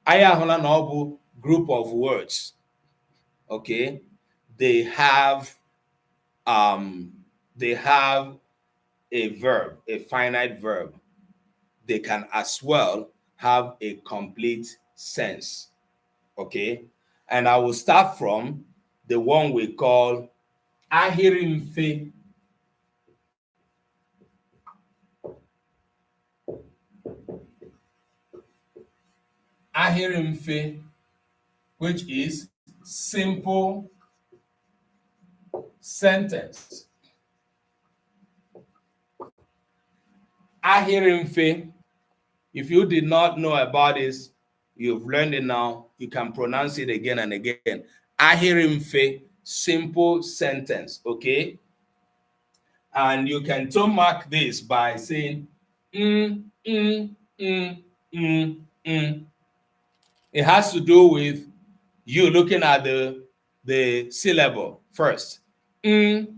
Anyị ahụla na ọ bụ group of words. Okay, they have a verb, a finite verb. They can as well have a complete sense. Okay, and I will start from the one we call Ahịrịmfe. Ahịrịmfe, which is simple sentence. Ahịrịmfe, if you did not know about this, you've learned it now. You can pronounce it again and again. Ahịrịmfe, simple sentence, okay? And you can tone mark this by saying It has to do with you looking at the syllable first. A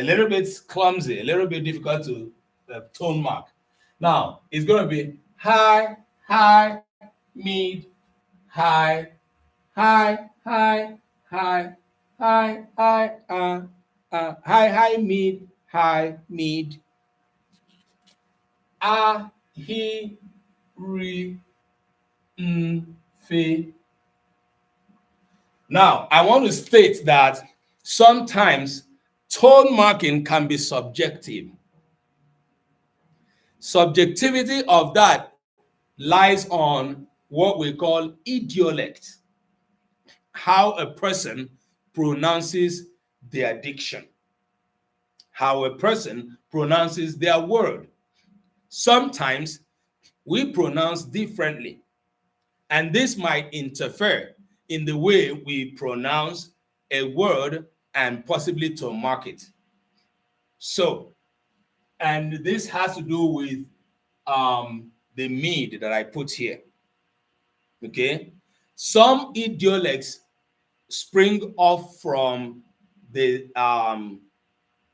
little bit clumsy, a little bit difficult to tone mark. Now, it's going to be high, high, mid, high, high, high, high, high, high, high, high, mid, high, mid. Ahịrịmfe. Now, I want to state that sometimes tone marking can be subjective. Subjectivity of that lies on what we call idiolect, how a person pronounces their diction, how a person pronounces their word. Sometimes we pronounce differently, and this might interfere in the way we pronounce a word and possibly to mark it. So, and this has to do with the mid that I put here. Okay, some idiolects spring off from the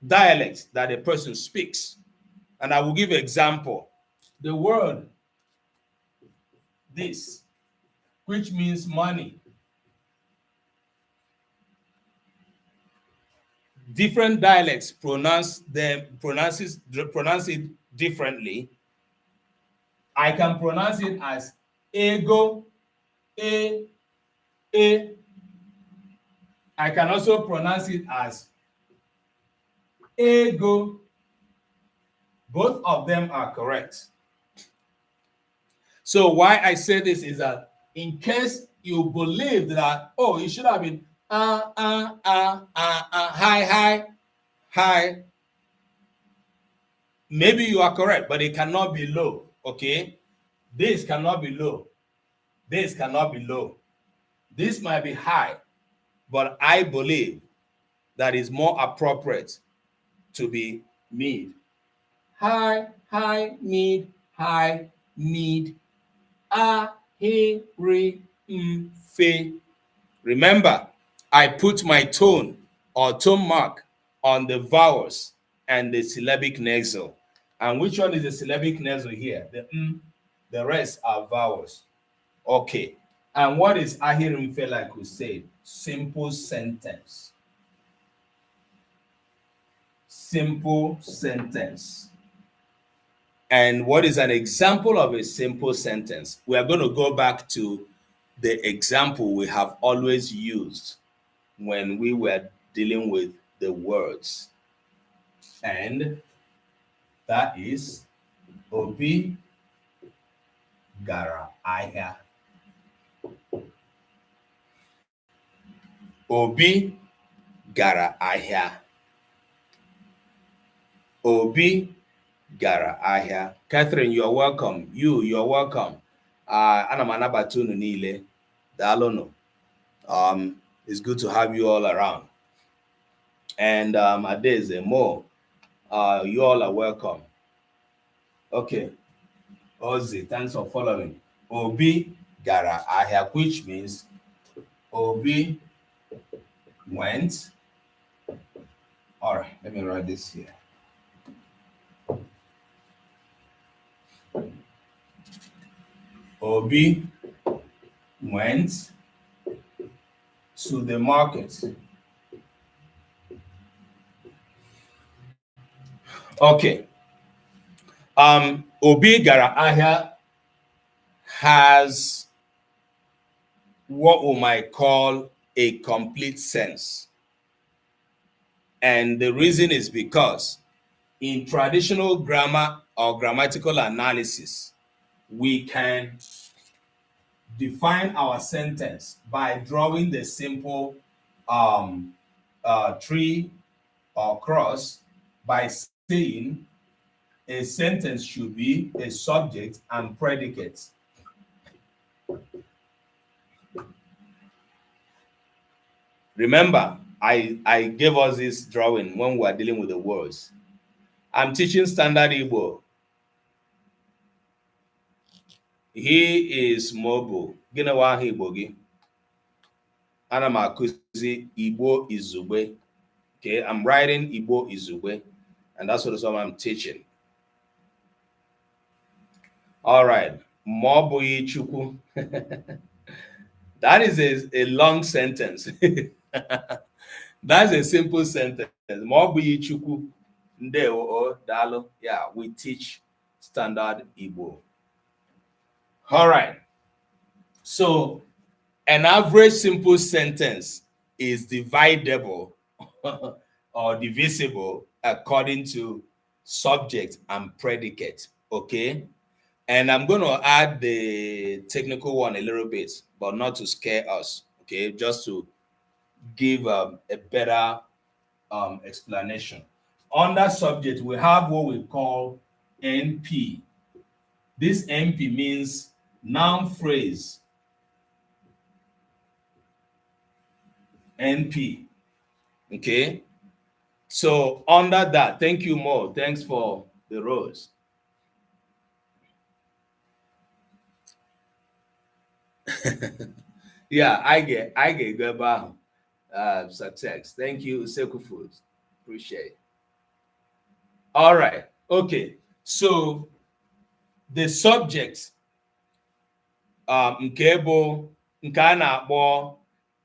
dialect that a person speaks, and I will give an example. The word this, which means money. Different dialects pronounce it differently. I can pronounce it as ego, a. I can also pronounce it as ego. Both of them are correct. So why I say this is that in case you believe that, oh, it should have been high, high. Maybe you are correct, but it cannot be low. Okay, this cannot be low. This cannot be low. This might be high, but I believe that is more appropriate to be mid. High, high, mid, high, mid. Ahịrịokwu. fe. Remember, I put my tone or tone mark on the vowels and the syllabic nasal. And which one is the syllabic nasal here? The rest are vowels. Okay. And what is Ahịrịokwu like we said? Simple sentence. Simple sentence. And what is an example of a simple sentence? We are going to go back to the example we have always used when we were dealing with the words. And that is Obi gara ahịa. Obi gara ahịa. Obi gara ahịa. Catherine, you're welcome. You're welcome. Ana m anabata unu niile. Daalụnụ. It's good to have you all around. And Adeze, Mo, you all are welcome. Okay. Ozzy, thanks for following. Obi gara ahịa, which means Obi went. All right, let me write this here. Obi went to the market. Okay. Obi gara ahịa has what we might call a complete sense. And the reason is because in traditional grammar or grammatical analysis, we can define our sentence by drawing the simple tree or cross by saying a sentence should be a subject and predicate. Remember, I gave us this drawing when we are dealing with the words. I'm teaching Standard Igbo. He is mobile. Gịnị wa aha Igbo gị? Ana m akụzi Igbo Izugbe. Okay, I'm writing Igbo Izugbe, and that's what I'm teaching. All right. Maọbụghị Chukwu. That is a long sentence. That's a simple sentence. Maọbụghị Chukwu. Ndewo daalụ. Yeah, we teach Standard Igbo. All right. So an average simple sentence is dividable or divisible according to subject and predicate. Okay. And I'm going to add the technical one a little bit, but not to scare us. Okay. Just to give a better explanation. Under subject, we have what we call NP. This NP means noun phrase. NP. Okay. So under that, thank you, Mo. Thanks for the rose. Yeah, I get good success. Thank you, Seku Foods. Appreciate it. All right. Okay. So the subject nke bụ nke a na-akpọ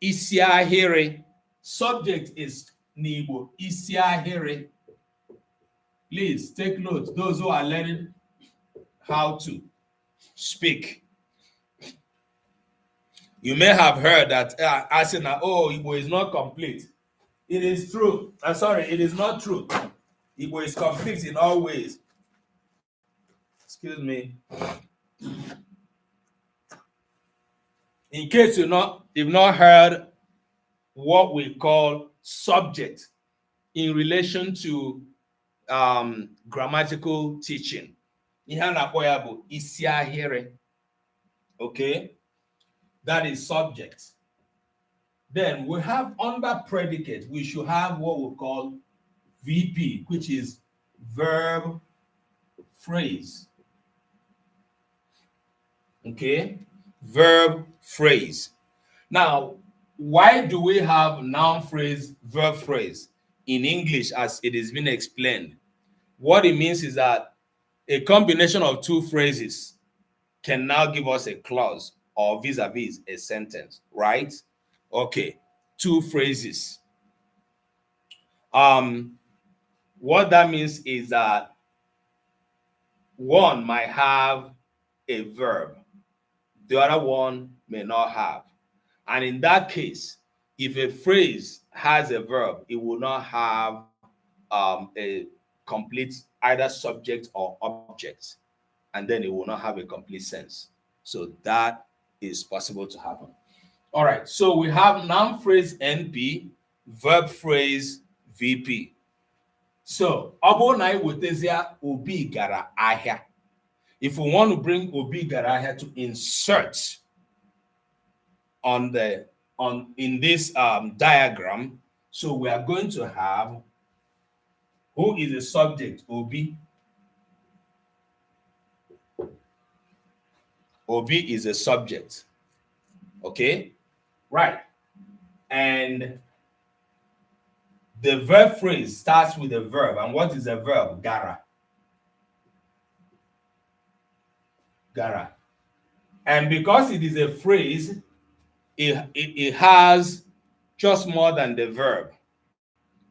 isi ahịrị. Subject is n'Igbo isi ahịrị. Please take note, those who are learning how to speak. You may have heard that Asina, Igbo is not complete. It is true. I'm sorry, it is not true. Igbo is complete in all ways. Excuse me. In case you've not heard what we call subject in relation to grammatical teaching. Okay, that is subject. Then we have under predicate, we should have what we call VP, which is verb phrase. Okay, verb, phrase. Now, why do we have noun phrase, verb phrase in English as it has been explained? What it means is that a combination of two phrases can now give us a clause or vis-a-vis a sentence, right? Okay, two phrases. What that means is that one might have a verb, the other one may not have. And in that case, if a phrase has a verb, it will not have a complete either subject or object, and then it will not have a complete sense. So that is possible to happen. All right, so we have noun phrase NP, verb phrase VP. So Obi gara ahịa. If we want to bring Obi gara ahịa to insert in this diagram, so we are going to have who is the subject, Obi. Obi is a subject. Okay, right. And the verb phrase starts with a verb. And what is a verb? Gara. Gara. And because it is a phrase, it has just more than the verb.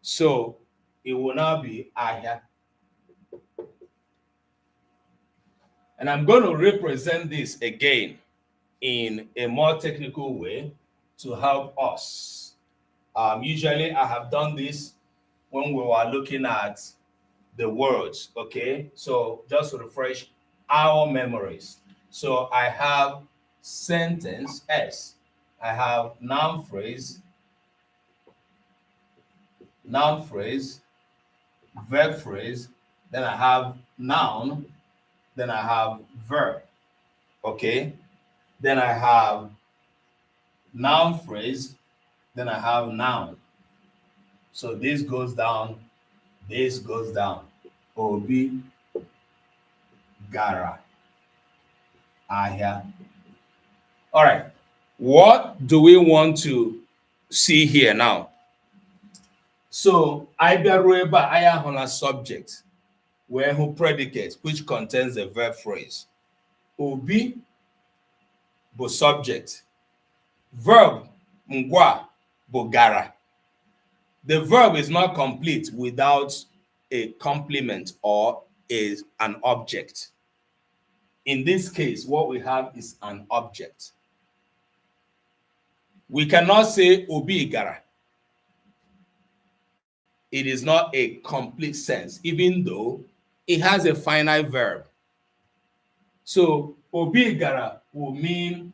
So it will now be ahịa. And I'm going to represent this again in a more technical way to help us. Usually I have done this when we were looking at the words, okay? So just to refresh our memories. So I have sentence S. I have noun phrase, verb phrase, then I have noun, then I have verb, okay? Then I have noun phrase, then I have noun. So this goes down, this goes down. Obi gara ahịa. All right, what do we want to see here now? So I bịaruo ebe a, anyị ahụla subject where who predicate which contains the verb phrase. Obi bụ subject. Verb ngwa bụ gara. The verb is not complete without a complement or an object. In this case, what we have is an object. We cannot say Obi gara. It is not a complete sense, even though it has a finite verb. So Obi gara will mean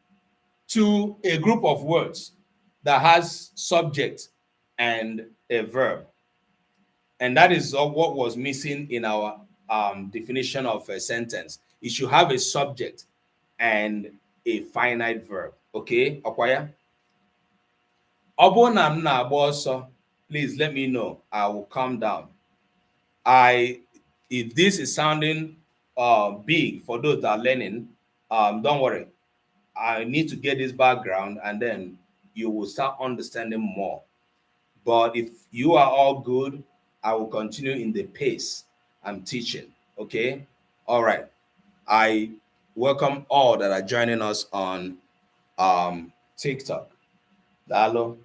to a group of words that has subject and a verb. And that is what was missing in our definition of a sentence. It should have a subject and a finite verb. Okay, Okwaya? Obo na m na-agba ọsọ, please let me know. I will calm down. If this is sounding big for those that are learning, don't worry. I need to get this background and then you will start understanding more. But if you are all good, I will continue in the pace I'm teaching. Okay? All right. I welcome all that are joining us on TikTok. Dalo,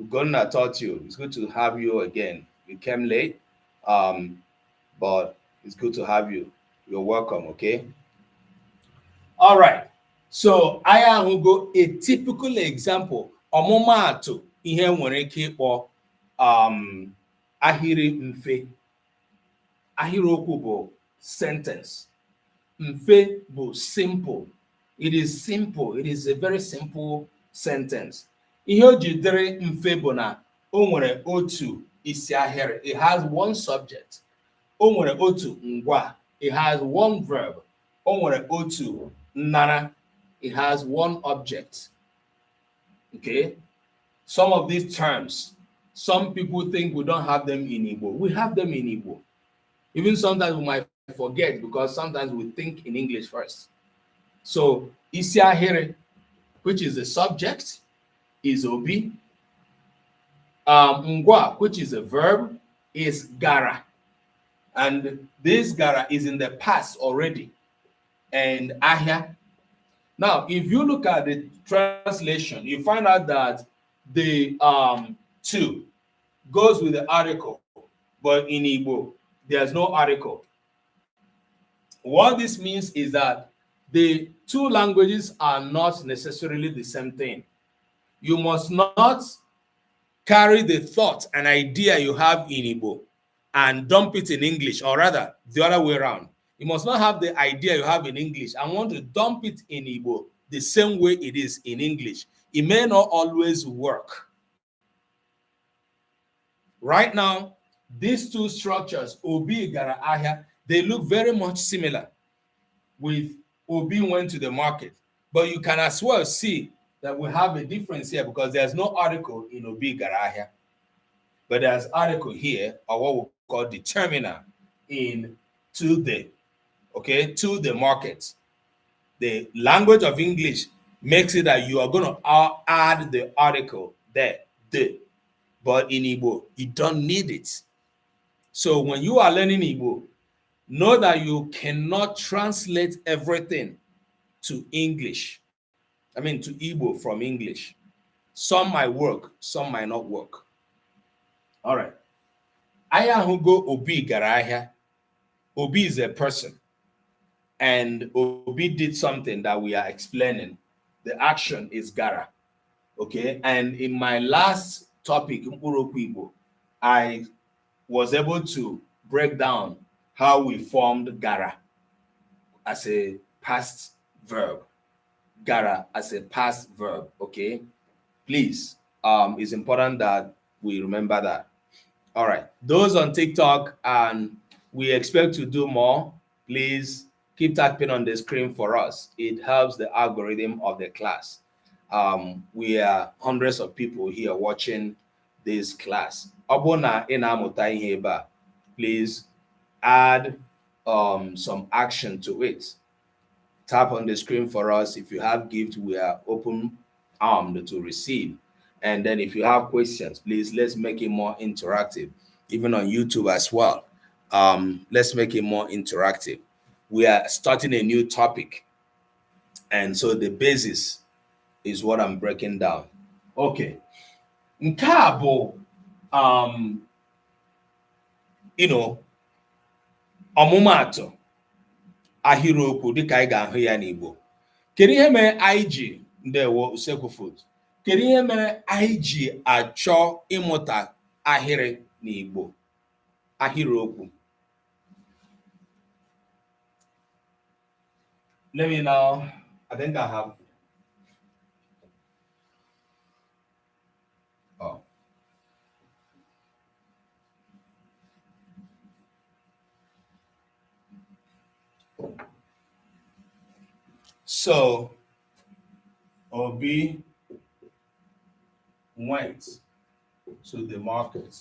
Ugonna taught you. It's good to have you again. You came late, but it's good to have you. You're welcome, okay? All right. So I will go a typical example. Ọmụmaatụ ihe nwere ike ịkpọ ahịrị mfe. Ahịrịokwu bụ sentence. Mfe bụ simple. It is simple. It is a very simple sentence. Ihe o ji dịrị mfe bụ na o nwere otu isi ahịrị. It has one subject. O nwere otu ngwa. It has one verb. O nwere otu nnara. It has one object. Okay? Some of these terms, some people think we don't have them in Igbo. We have them in Igbo. Even sometimes we might forget because sometimes we think in English first. So, isi ahịrị which is the subject, is obi. Ngwa, which is a verb, is gara. And this gara is in the past already. And ahia. Now, if you look at the translation, you find out that the to goes with the article, but in Igbo, there's no article. What this means is that the two languages are not necessarily the same thing. You must not carry the thought and idea you have in Igbo and dump it in English, or rather, the other way around. You must not have the idea you have in English and want to dump it in Igbo the same way it is in English. It may not always work. Right now, these two structures, Obi, Gara, Ahia, they look very much similar. With Obi went to the market, but you can as well see that we have a difference here because there's no article in Obi, Gara, Ahia, but there's article here, or what we call determiner, in to the, okay, to the market. The language of English makes it that you are going to add the article there, the. But in Igbo, you don't need it. So when you are learning Igbo, know that you cannot translate everything to English. I mean, to Igbo from English. Some might work, some might not work. All right. Aya hugo Obi gara ahia. Obi is a person. And Obi did something that we are explaining. The action is gara. Okay. And in my last topic, Ahịrịokwu Igbo, I was able to break down how we formed gara as a past verb. Gara as a past verb. Okay. Please, it's important that we remember that. All right. Those on TikTok, and we expect to do more, please keep tapping on the screen for us. It helps the algorithm of the class. We are hundreds of people here watching this class. Please add some action to it. Tap on the screen for us. If you have gift, we are open-armed to receive. And then if you have questions, please, let's make it more interactive, even on YouTube as well. Let's make it more interactive. We are starting a new topic. And so the basis is what I'm breaking down. Okay. Nke a bụ ọmụmaatụ ahịrịokwu dịka anyị ga-ahụ ya n'Igbo. Kedu ihe mere anyị ji ndewo usekwu food? Kedu ihe mere anyị ji achọ ịmụta ahịrị n'Igbo? Ahịrịokwu. Let me now, I think I have. Oh. So, Obi went to the market.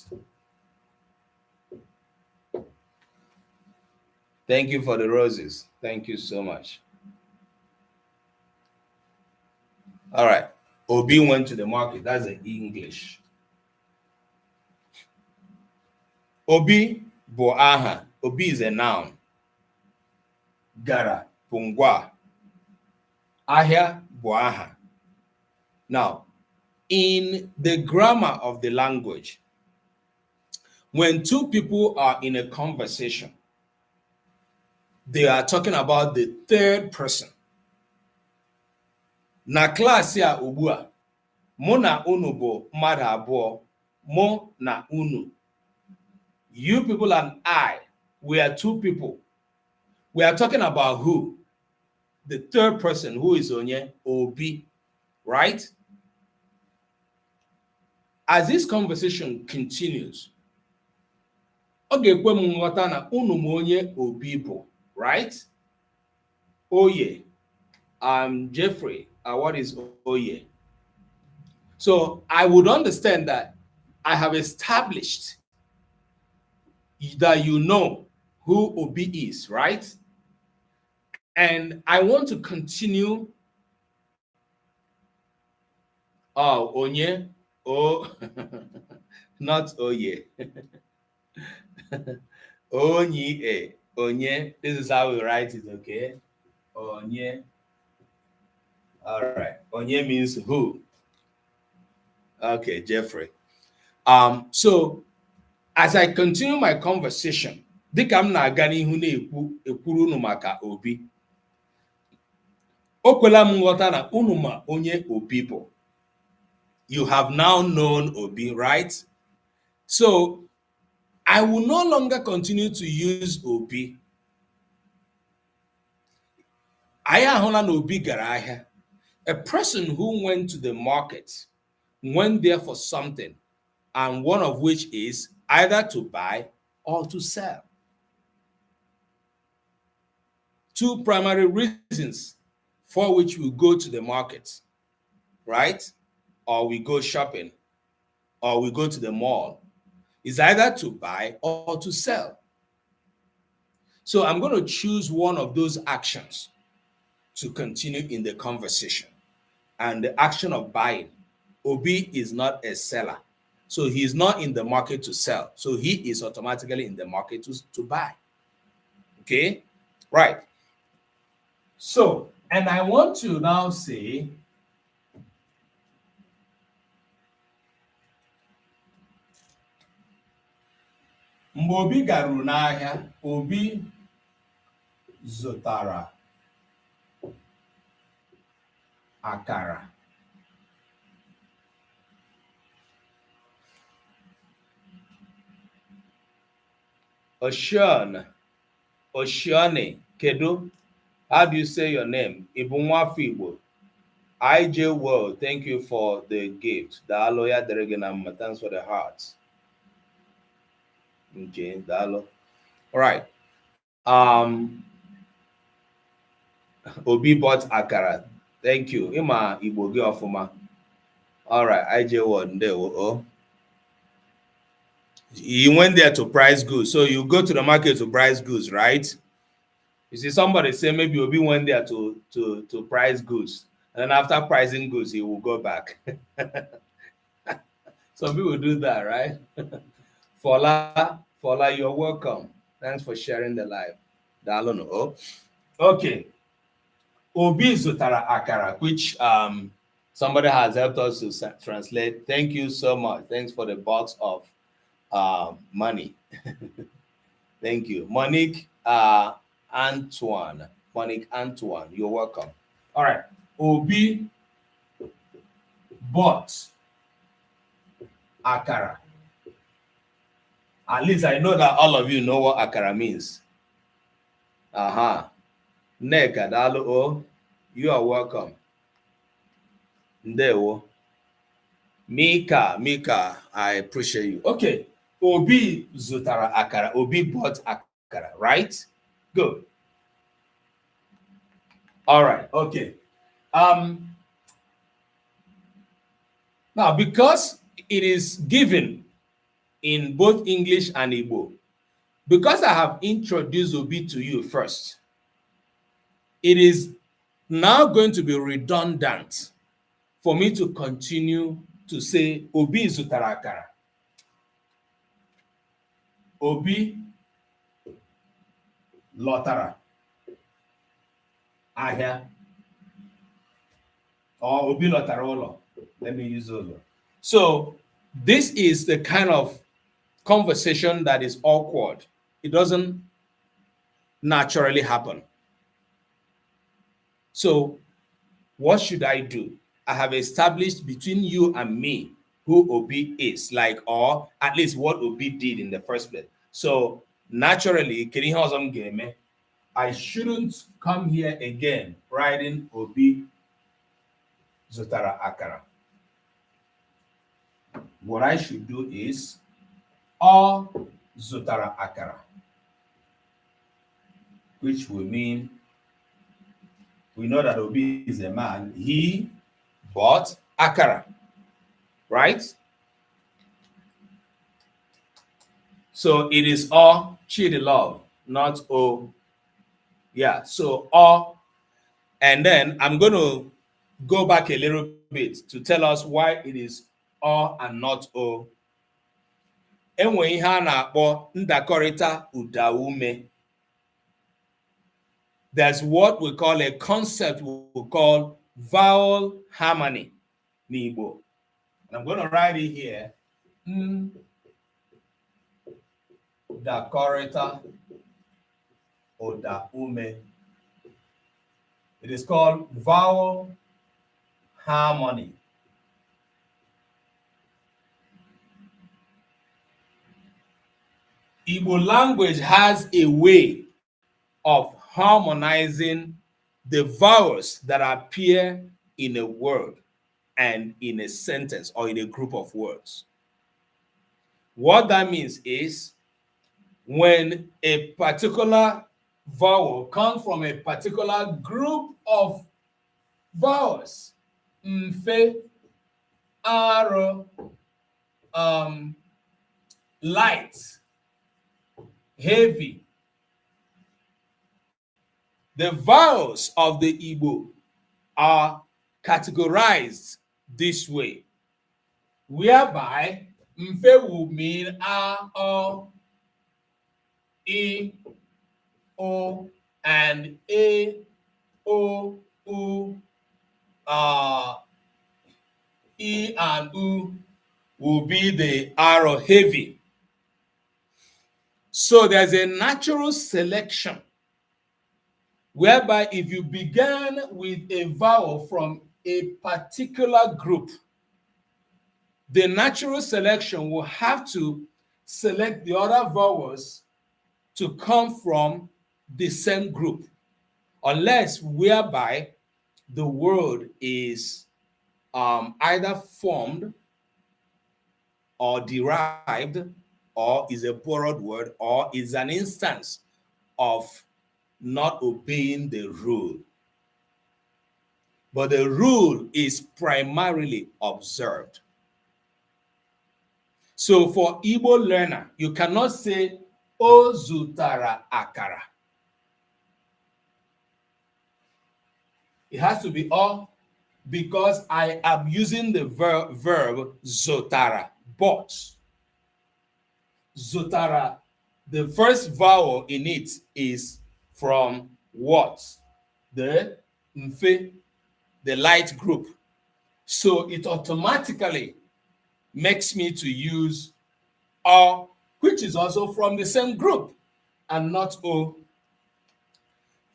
Thank you for the roses. Thank you so much. All right. Obi went to the market. That's in English. Obi bụ aha. Obi is a noun. Gara bụ ngwa. Ahịa bụ aha. Now, in the grammar of the language, when two people are in a conversation, they are talking about the third person. Na klaasị a ugbu a, mụ na unu bụ mmadụ abụọ, mụ na unu. You people and I, we are two people. We are talking about who? The third person, who is Onye? Obi, right? As this conversation continues, oge kwe m nghọta na unu m onye Obi bụ, right? Oye, Jeffrey, what is Oye? So I would understand that I have established that you know who Obi is, right? And I want to continue Oh, Onye. Oh, not Oye. Onye. Onye. This is how we write it, okay? Onye. All right. Onye means who. Okay, Jeffrey. So as I continue my conversation, dịka m na-aga n'ihu na-ekwuru unu maka Obi, o kwela m nghọta na unu ma onye Obi bụ. You have now known Obi, right? So I will no longer continue to use Obi. Anyị ahụla na Obi gara ahịa. A person who went to the market went there for something, and one of which is either to buy or to sell. Two primary reasons for which we go to the market, right? Or we go shopping, or we go to the mall, is either to buy or to sell. So I'm going to choose one of those actions to continue in the conversation. And the action of buying. Obi is not a seller. So he is not in the market to sell. So he is automatically in the market to buy. Okay? Right. So, and I want to now say, mgbe Obi garuru n'ahịa, Obi zụtara akara. Oshione, Kedu, how do you say your name? Ibunwafo Igbo. IJ World, thank you for the gift. Dalo ya deregenam, thanks for the hearts. Okay, Dalo. All right. Obi bought akara. Thank you. Ima Igbo gi ofuma. All right, IJ World, there. Oh. You went there to price goods. So you go to the market to price goods, right? You see somebody say maybe Obi went there to price goods. And then after pricing goods, he will go back. Some people do that, right? Fola, you're welcome. Thanks for sharing the live. Dalono. Okay. Obi zutara akara, which somebody has helped us to translate. Thank you so much. Thanks for the box of money. Thank you. Monique Antoine. Monique Antoine, you're welcome. All right. Obi bought akara. At least I know that all of you know what akara means. Neka dalu o. You are welcome. Ndewo. Mika, I appreciate you. Okay. Obi zutara akara. Obi bought akara, right? Good. All right. Okay. Now, because it is given in both English and Igbo, because I have introduced Obi to you first, it is now going to be redundant for me to continue to say Obi zutara akara. Obi lotara ahịa, or Obi lotara ụlọ. Let me use those. So this is the kind of conversation that is awkward. It doesn't naturally happen. So what should I do? I have established between you and me who Obi is, like, or at least what Obi did in the first place. So naturally, I shouldn't come here again writing Obi zutara akara. What I should do is O zutara akara, which will mean we know that Obi is a man. He bought akara, right? So it is O Chidi love, not O. Yeah, so O. And then I'm going to go back a little bit to tell us why it is O and not O. Enwe ihe a na-akpọ ndakọrịta ụda ume. There's what we call a concept we call vowel harmony in Igbo. And I'm going to write it here. Ndakọrịta ụda ume. It is called vowel harmony. Igbo language has a way of harmonizing the vowels that appear in a word and in a sentence or in a group of words. What that means is when a particular vowel comes from a particular group of vowels, mfe, aro, light, heavy, the vowels of the Igbo are categorized this way, whereby mfe will mean a, o, I, O, and A, O, U, I and U will be the arrow heavy. So there's a natural selection whereby if you began with a vowel from a particular group, the natural selection will have to select the other vowels to come from the same group, unless whereby the word is either formed or derived or is a borrowed word or is an instance of not obeying the rule. But the rule is primarily observed. So for Igbo learner, you cannot say O zutara akara. It has to be O because I am using the verb zotara, but zotara, the first vowel in it is from what? The mfe, the light group. So it automatically makes me to use O, which is also from the same group, and not O.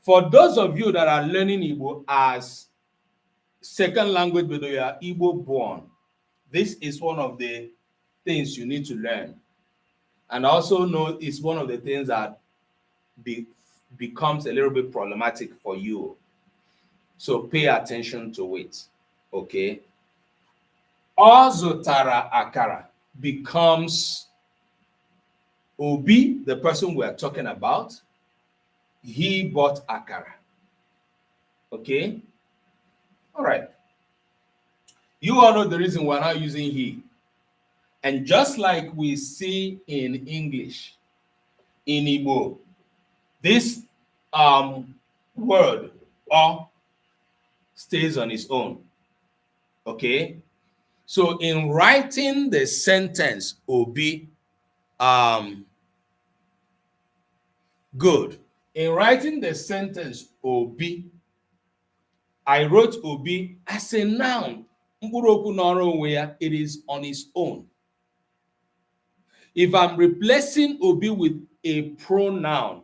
For those of you that are learning Igbo as second language, but you are Igbo born, this is one of the things you need to learn. And also know it's one of the things that becomes a little bit problematic for you. So pay attention to it, okay? Ozutara akara becomes Obi, the person we are talking about. He bought akara, okay? All right. You all know the reason we're not using he. And just like we see in English, in Igbo, this word or stays on its own. Okay? So in writing the sentence Obi, good. In writing the sentence Obi, I wrote Obi as a noun. It is on its own. If I'm replacing Obi with a pronoun,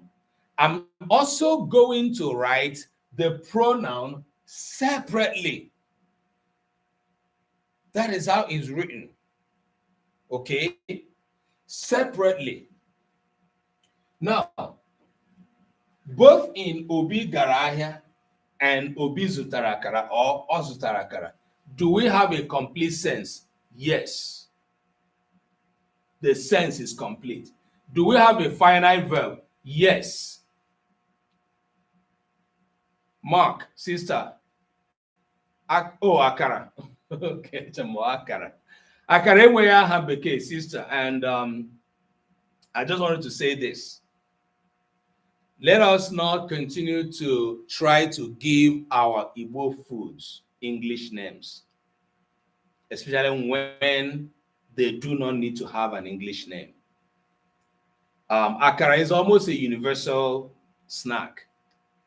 I'm also going to write the pronoun separately. That is how it's written. Okay? Separately. Now, both in Obi Garahia and Obi Zutarakara or Ozutarakara, do we have a complete sense? Yes. The sense is complete. Do we have a finite verb? Yes. Mark, sister. Akara. Okay, Akara. Akara enweghị aha bekee, sister. And I just wanted to say this. Let us not continue to try to give our Igbo foods English names, especially when they do not need to have an English name. Akara is almost a universal snack.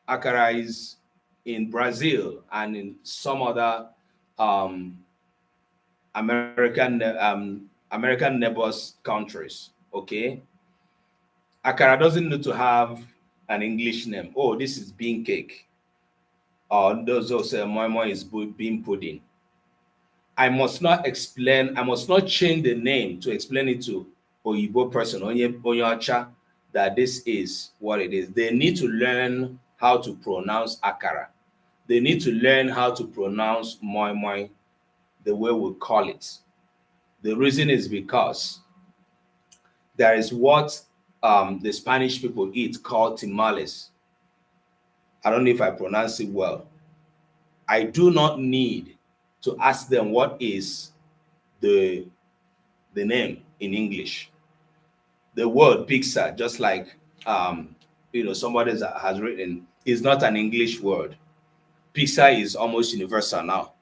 Akara is in Brazil and in some other American neighbors countries. Okay, Akara doesn't need to have an English name. Oh, this is bean cake. Or those also moi moi is bean pudding. I must not change the name to explain it to Oyibo person, Onyacha, that this is what it is. They need to learn how to pronounce Akara. They need to learn how to pronounce moi moi the way we call it. The reason is because there is what the Spanish people eat called tamales. I don't know if I pronounce it well. I do not need to ask them what is the name in English. The word pizza, just like somebody has written, is not an English word. Pizza is almost universal now.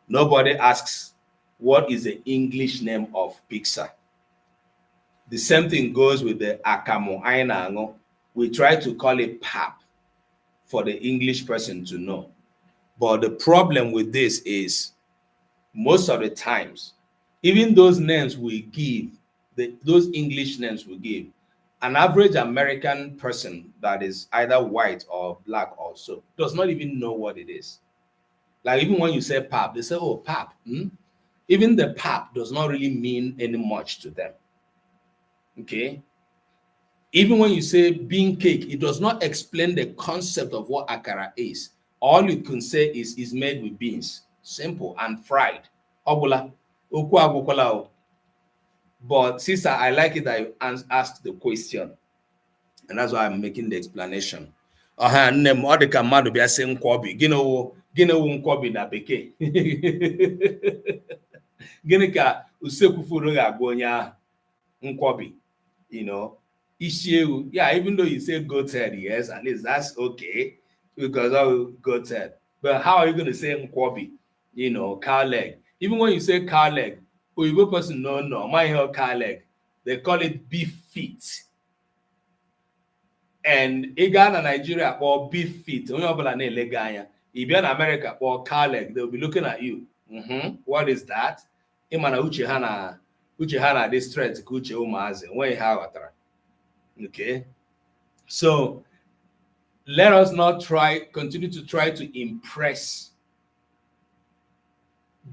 Nobody asks what is the English name of pizza. The same thing goes with the akamo ainango. We try to call it pap for the English person to know. But the problem with this is most of the times, even those names we give, those English names we give, an average American person that is either white or black also does not even know what it is. Like even when you say pap, they say, oh, pap. Even the pap does not really mean any much to them. Okay? Even when you say bean cake, it does not explain the concept of what akara is. All you can say is made with beans, simple and fried. Obula, but sister, I like it that you asked the question, and that's why I'm making the explanation. Nne ọ dị ka mmadụ bịa sị nkwobi, gịnị wụ nkwobi na bekee? Gịnị ka usekwu furu ga-agwa onye ahụ? Nkwobi, isi ewu. Yeah, even though you say goat head, yes, at least that's okay because of goat head. But how are you going to say nkwobi? Cow leg. Even when you say cow leg, Oyibo person no, my hair cow leg. They call it beef feet. And Ghana, Nigeria, or beef feet. If you're in America or cow leg, they'll be looking at you. What is that? Okay. So let us not continue to try to impress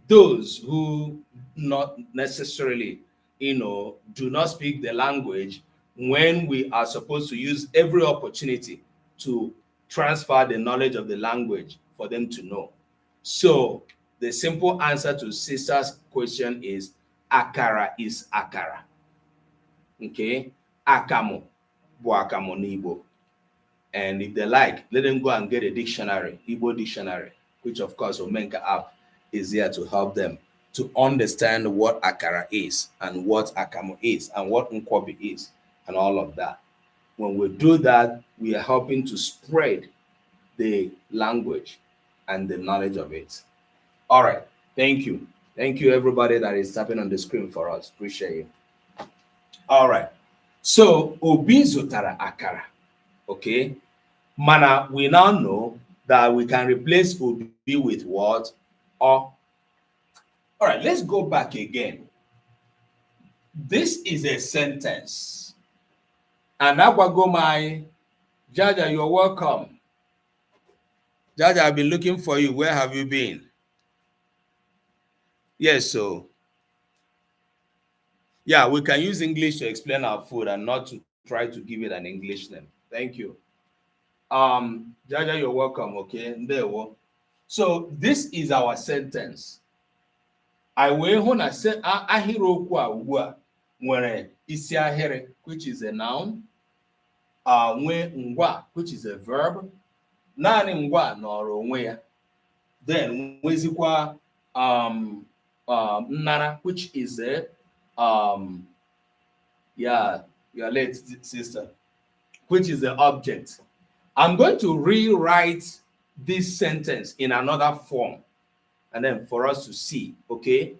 those who not necessarily, do not speak the language when we are supposed to use every opportunity to transfer the knowledge of the language for them to know. So the simple answer to sister's question is akara is akara. Okay? Akamo, boakamo nibo. And if they like, let them go and get a dictionary, Igbo dictionary, which of course Omenka app is there to help them to understand what akara is and what akamo is and what nkwobi is and all of that. When we do that, we are helping to spread the language and the knowledge of it. All right. Thank you. Thank you, everybody that is tapping on the screen for us. Appreciate you. All right. So, Obi zutara akara. Okay. Mana, we now know that we can replace Obi with what? Or. All right, let's go back again. This is a sentence. And Agwagomai, Jaja, you're welcome. Jaja, I've been looking for you. Where have you been? Yes, so. Yeah, we can use English to explain our food and not to try to give it an English name. Thank you. Jaja, you're welcome, okay? There we go. So this is our sentence. I will hona say ahịrịokwu a ugbu a nwere isi ahịrị, which is a noun, nwe ngwa, which is a verb, naanị ngwa nọrọ onwe ya, then nwezikwa nnara, which is a yeah, your late sister, which is the object. I'm going to rewrite this sentence in another form. and then for us to see, okay?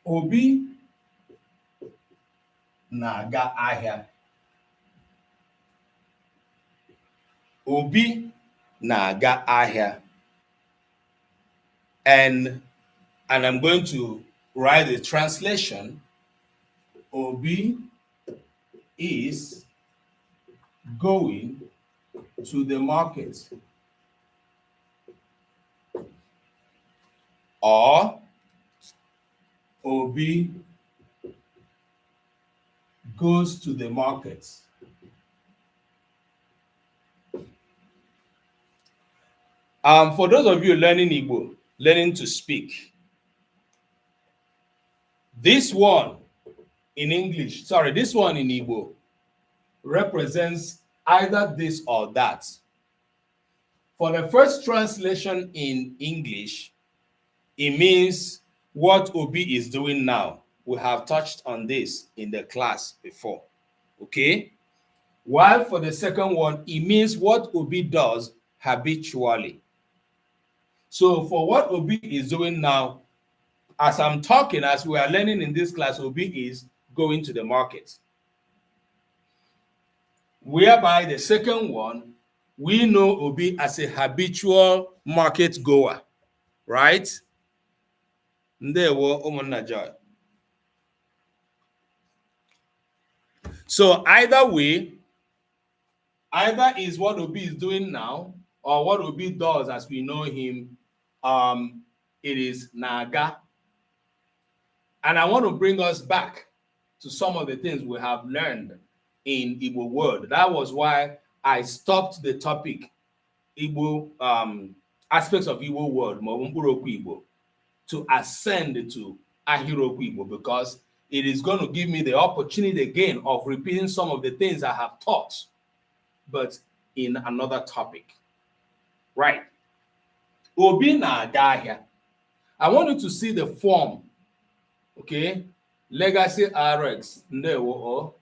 Obi na-aga ahịa. Obi na-aga ahịa. And I'm going to write the translation. Obi is going to the market. Or Obi goes to the market. For those of you learning Igbo, learning to speak, this one in English, sorry, this one in Igbo represents either this or that. For the first translation in English, it means what Obi is doing now. We have touched on this in the class before, okay? While for the second one, it means what Obi does habitually. So for what Obi is doing now, as I'm talking, as we are learning in this class, Obi is going to the market. Whereby the second one, we know Obi as a habitual market goer, right? So either way, either is what Obi is doing now, or what Obi does as we know him, it is Naga. And I want to bring us back to some of the things we have learned in Igbo word. That was why I stopped the topic, Igbo aspects of Igbo word, Nkuzi Igbo, to ascend to Ahịrịokwu Igbo, because it is going to give me the opportunity again of repeating some of the things I have taught, but in another topic. Right. Obi na-aga ahịa. I want you to see the form. Okay. Legacy RX. Ndewo o.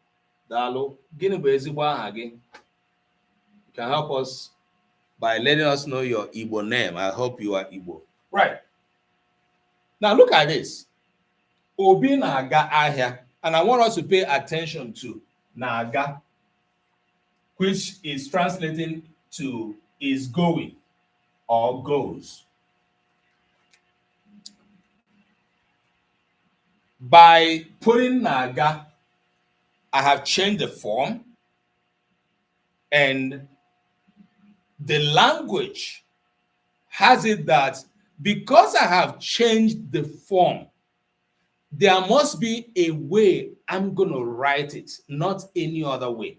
Dalo. Gịnị bụ ezigbo aha gị? You can help us by letting us know your Igbo name. I hope you are Igbo. Right. Now look at this. Obi na-aga ahịa. And I want us to pay attention to na-aga, which is translating to is going or goes. By putting naga, I have changed the form, and the language has it that because I have changed the form, there must be a way I'm going to write it, not any other way.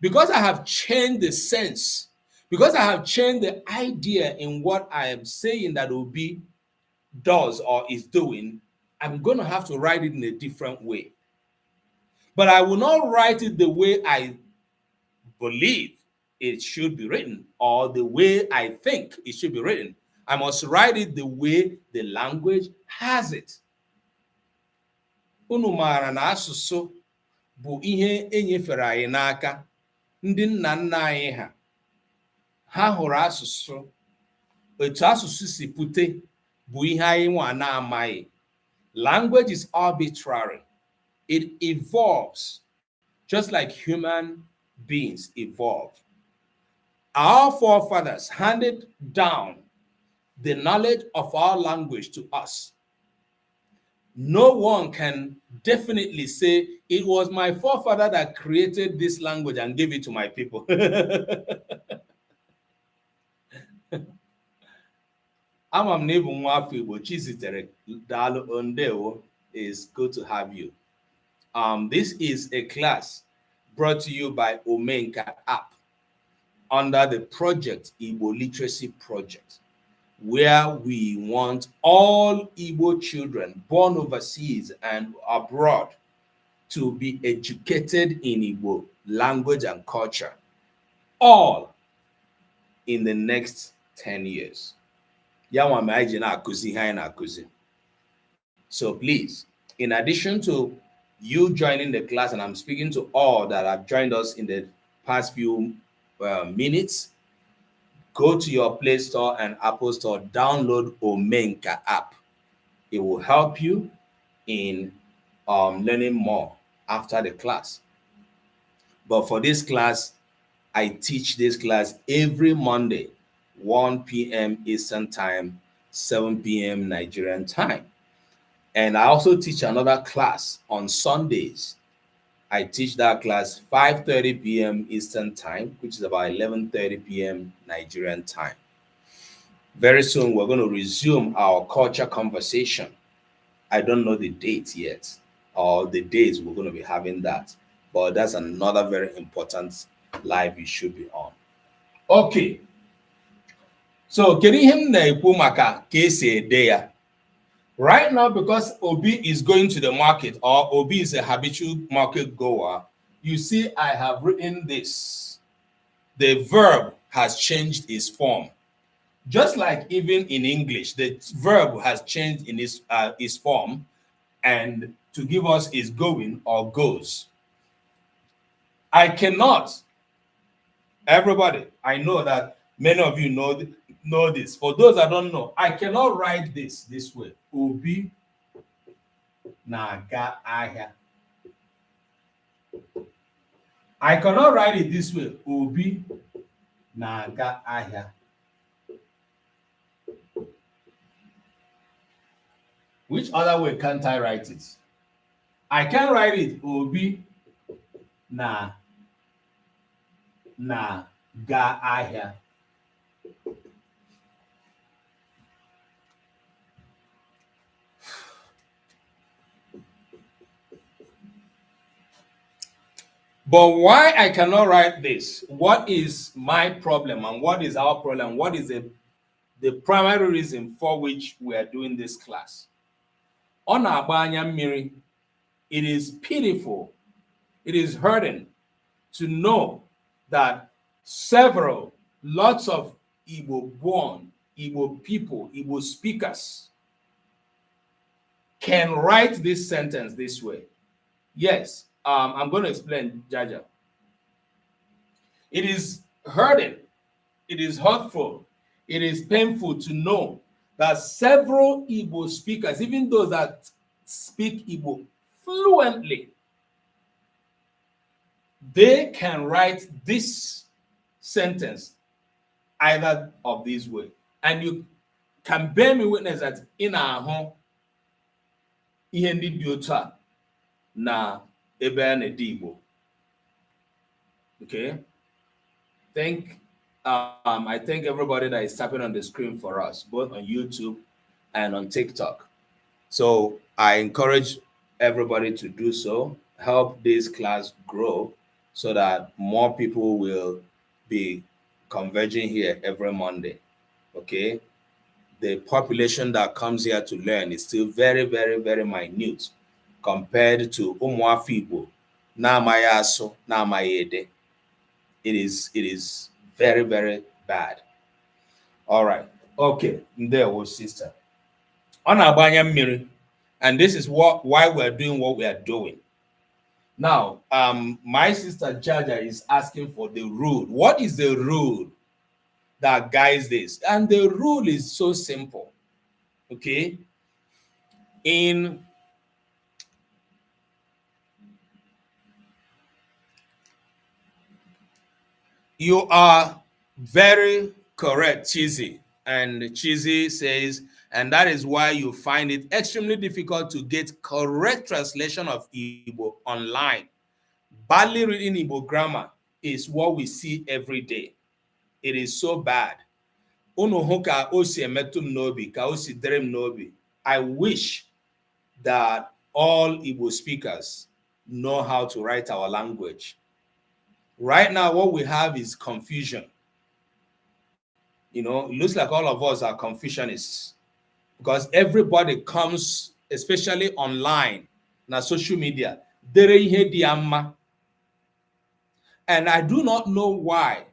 Because I have changed the sense, because I have changed the idea in what I am saying that Obi does or is doing, I'm going to have to write it in a different way. But I will not write it the way I believe it should be written or the way I think it should be written. I must write it the way the language has it. Unu maara na asụsụ bụ ihe enyefere anyị n'aka. Ndị nna nna anyị ha hụrụ asụsụ, etu asụsụ si pụte bụ ihe anyị nwa na-amaghị. Language is arbitrary. It evolves just like human beings evolve. Our forefathers handed down the knowledge of our language to us. No one can definitely say it was my forefather that created this language and gave it to my people. Amam nebu nwafu Igbo chizitere dalu ondewo. Is good to have you. This is a class brought to you by Omenka app under the project Igbo Literacy Project, where we want all Igbo children born overseas and abroad to be educated in Igbo language and culture, all in the next 10 years. So please, in addition to you joining the class, and I'm speaking to all that have joined us in the past few minutes, go to your Play Store and Apple Store, download Omenka app. It will help you in learning more after the class. But for this class, I teach this class every Monday, 1 p.m. Eastern Time, 7 p.m. Nigerian time. And I also teach another class on Sundays. I teach that class 5:30 p.m. Eastern Time, which is about 11:30 p.m. Nigerian time. Very soon, we're going to resume our culture conversation. I don't know the date yet, or the days we're going to be having that, but that's another very important live you should be on. Okay. So, kedu ihe m na-ekwu maka ka esi ede ya? Right now, because Obi is going to the market, or Obi is a habitual market goer, you see I have written this. The verb has changed its form. Just like even in English, the verb has changed in its form, and to give us is going or goes. I cannot, everybody, I know that many of you know this. For those that don't know, I cannot write this way. Obi na-aga ahịa. I cannot write it this way. Obi na-aga ahịa. Which other way can't I write it? I can write it Obi na-ga ahịa. But why I cannot write this? What is my problem and what is our problem? What is the primary reason for which we are doing this class? Ọ na-agba anya mmiri. It is pitiful, it is hurting to know that lots of Igbo born, Igbo people, Igbo speakers can write this sentence this way. Yes, I'm going to explain, Jaja. It is hurting, it is hurtful, it is painful to know that several Igbo speakers, even those that speak Igbo fluently, they can write this sentence either of these ways. And you can bear me witness that in our home, ihe ndị dị otu a na ebe a na-ede Igbo. Okay? I thank everybody that is tapping on the screen for us, both on YouTube and on TikTok. So I encourage everybody to do so. Help this class grow so that more people will be converging here every Monday. Okay? The population that comes here to learn is still very, very, very minute compared to Ụmụafọ Igbo na-amaghị asụ, na-amaghị ede. It is very, very bad. All right. Okay. There was sister. On na-agba anya mmiri. And this is why we're doing what we are doing. Now, my sister Jaja is asking for the rule. What is the rule that guides this? And the rule is so simple. Okay? You are very correct, Chizzy. And Chizzy says, and that is why you find it extremely difficult to get correct translation of Igbo online. Badly reading Igbo grammar is what we see every day. It is so bad. I wish that all Igbo speakers know how to write our language. Right now, what we have is confusion. You know, it looks like all of us are Confucianists because everybody comes, especially online, na social media. And I do not know why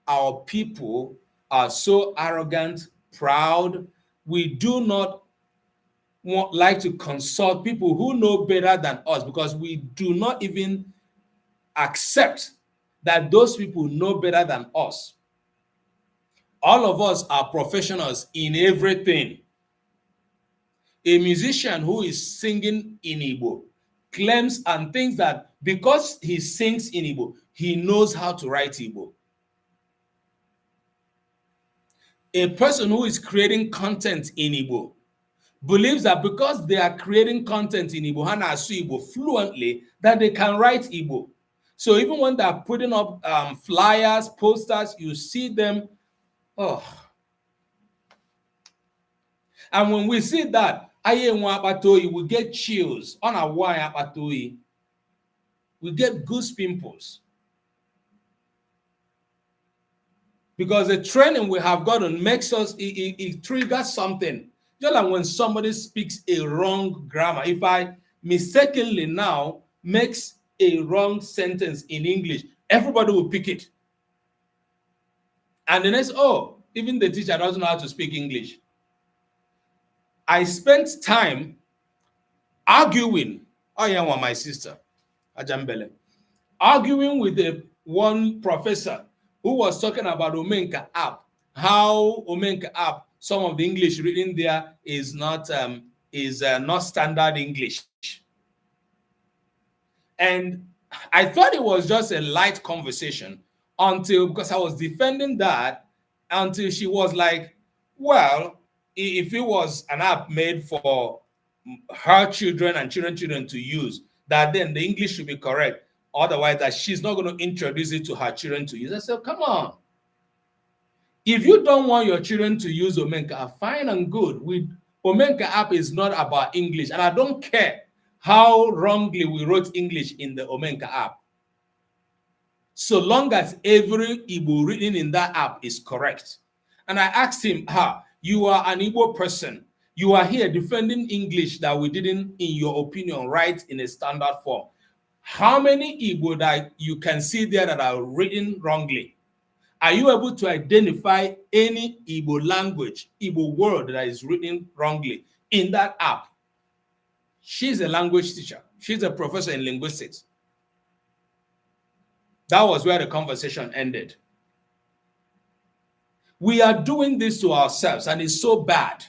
our people are so arrogant, proud. We do not like to consult people who know better than us, because we do not even accept that those people know better than us. All of us are professionals in everything. A musician who is singing in Igbo claims and thinks that because he sings in Igbo, he knows how to write Igbo. A person who is creating content in Igbo believes that because they are creating content in Igbo, and asu Igbo fluently, that they can write Igbo. So even when they're putting up flyers, posters, you see them, oh. And when we see that, we get chills on our wire. We get goose pimples. Because the training we have gotten makes us, it triggers something. Just like when somebody speaks a wrong grammar. If I mistakenly now makes a wrong sentence in English, everybody will pick it. And the next, oh, even the teacher doesn't know how to speak English. I spent time arguing, oh yeah, well, my sister, Ajambele, arguing with one professor who was talking about Omenka app, how Omenka app, some of the English reading there is not standard English. And I thought it was just a light conversation because I was defending that, until she was like, well, if it was an app made for her children and children to use, that then the English should be correct. Otherwise, that she's not going to introduce it to her children to use. I said, come on. If you don't want your children to use Omenka, fine and good. Omenka app is not about English, and I don't care how wrongly we wrote English in the Omenka app. So long as every Igbo written in that app is correct. And I asked him, you are an Igbo person. You are here defending English that we didn't, in your opinion, write in a standard form. How many Igbo that you can see there that are written wrongly? Are you able to identify any Igbo language, Igbo word that is written wrongly in that app? She's a language teacher. She's a professor in linguistics. That was where the conversation ended. We are doing this to ourselves, and it's so bad.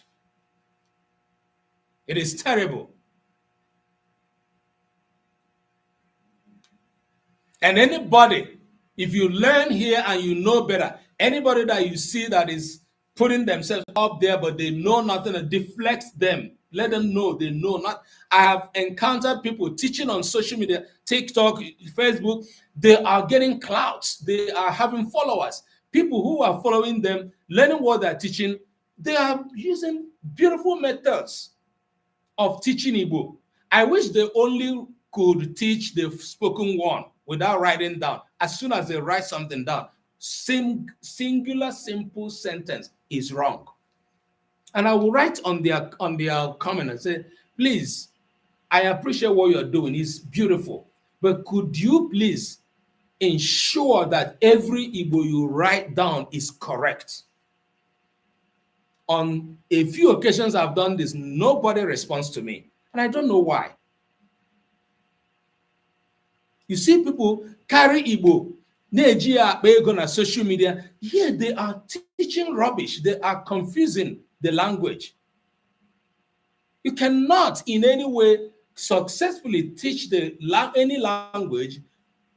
It is terrible. And anybody, if you learn here and you know better, anybody that you see that is putting themselves up there but they know nothing, and deflect them, let them know they know not. I have encountered people teaching on social media, TikTok, Facebook. They are getting clouds. They are having followers. People who are following them, learning what they're teaching, they are using beautiful methods of teaching Igbo. I wish they only could teach the spoken one without writing down. As soon as they write something down, singular, simple sentence is wrong. And I will write on their comment and say, please, I appreciate what you're doing. It's beautiful. But could you please ensure that every Igbo you write down is correct? On a few occasions I've done this, nobody responds to me. And I don't know why. You see people carry Igbo, on social media. Here they are teaching rubbish. They are confusing the language. You cannot in any way successfully teach any language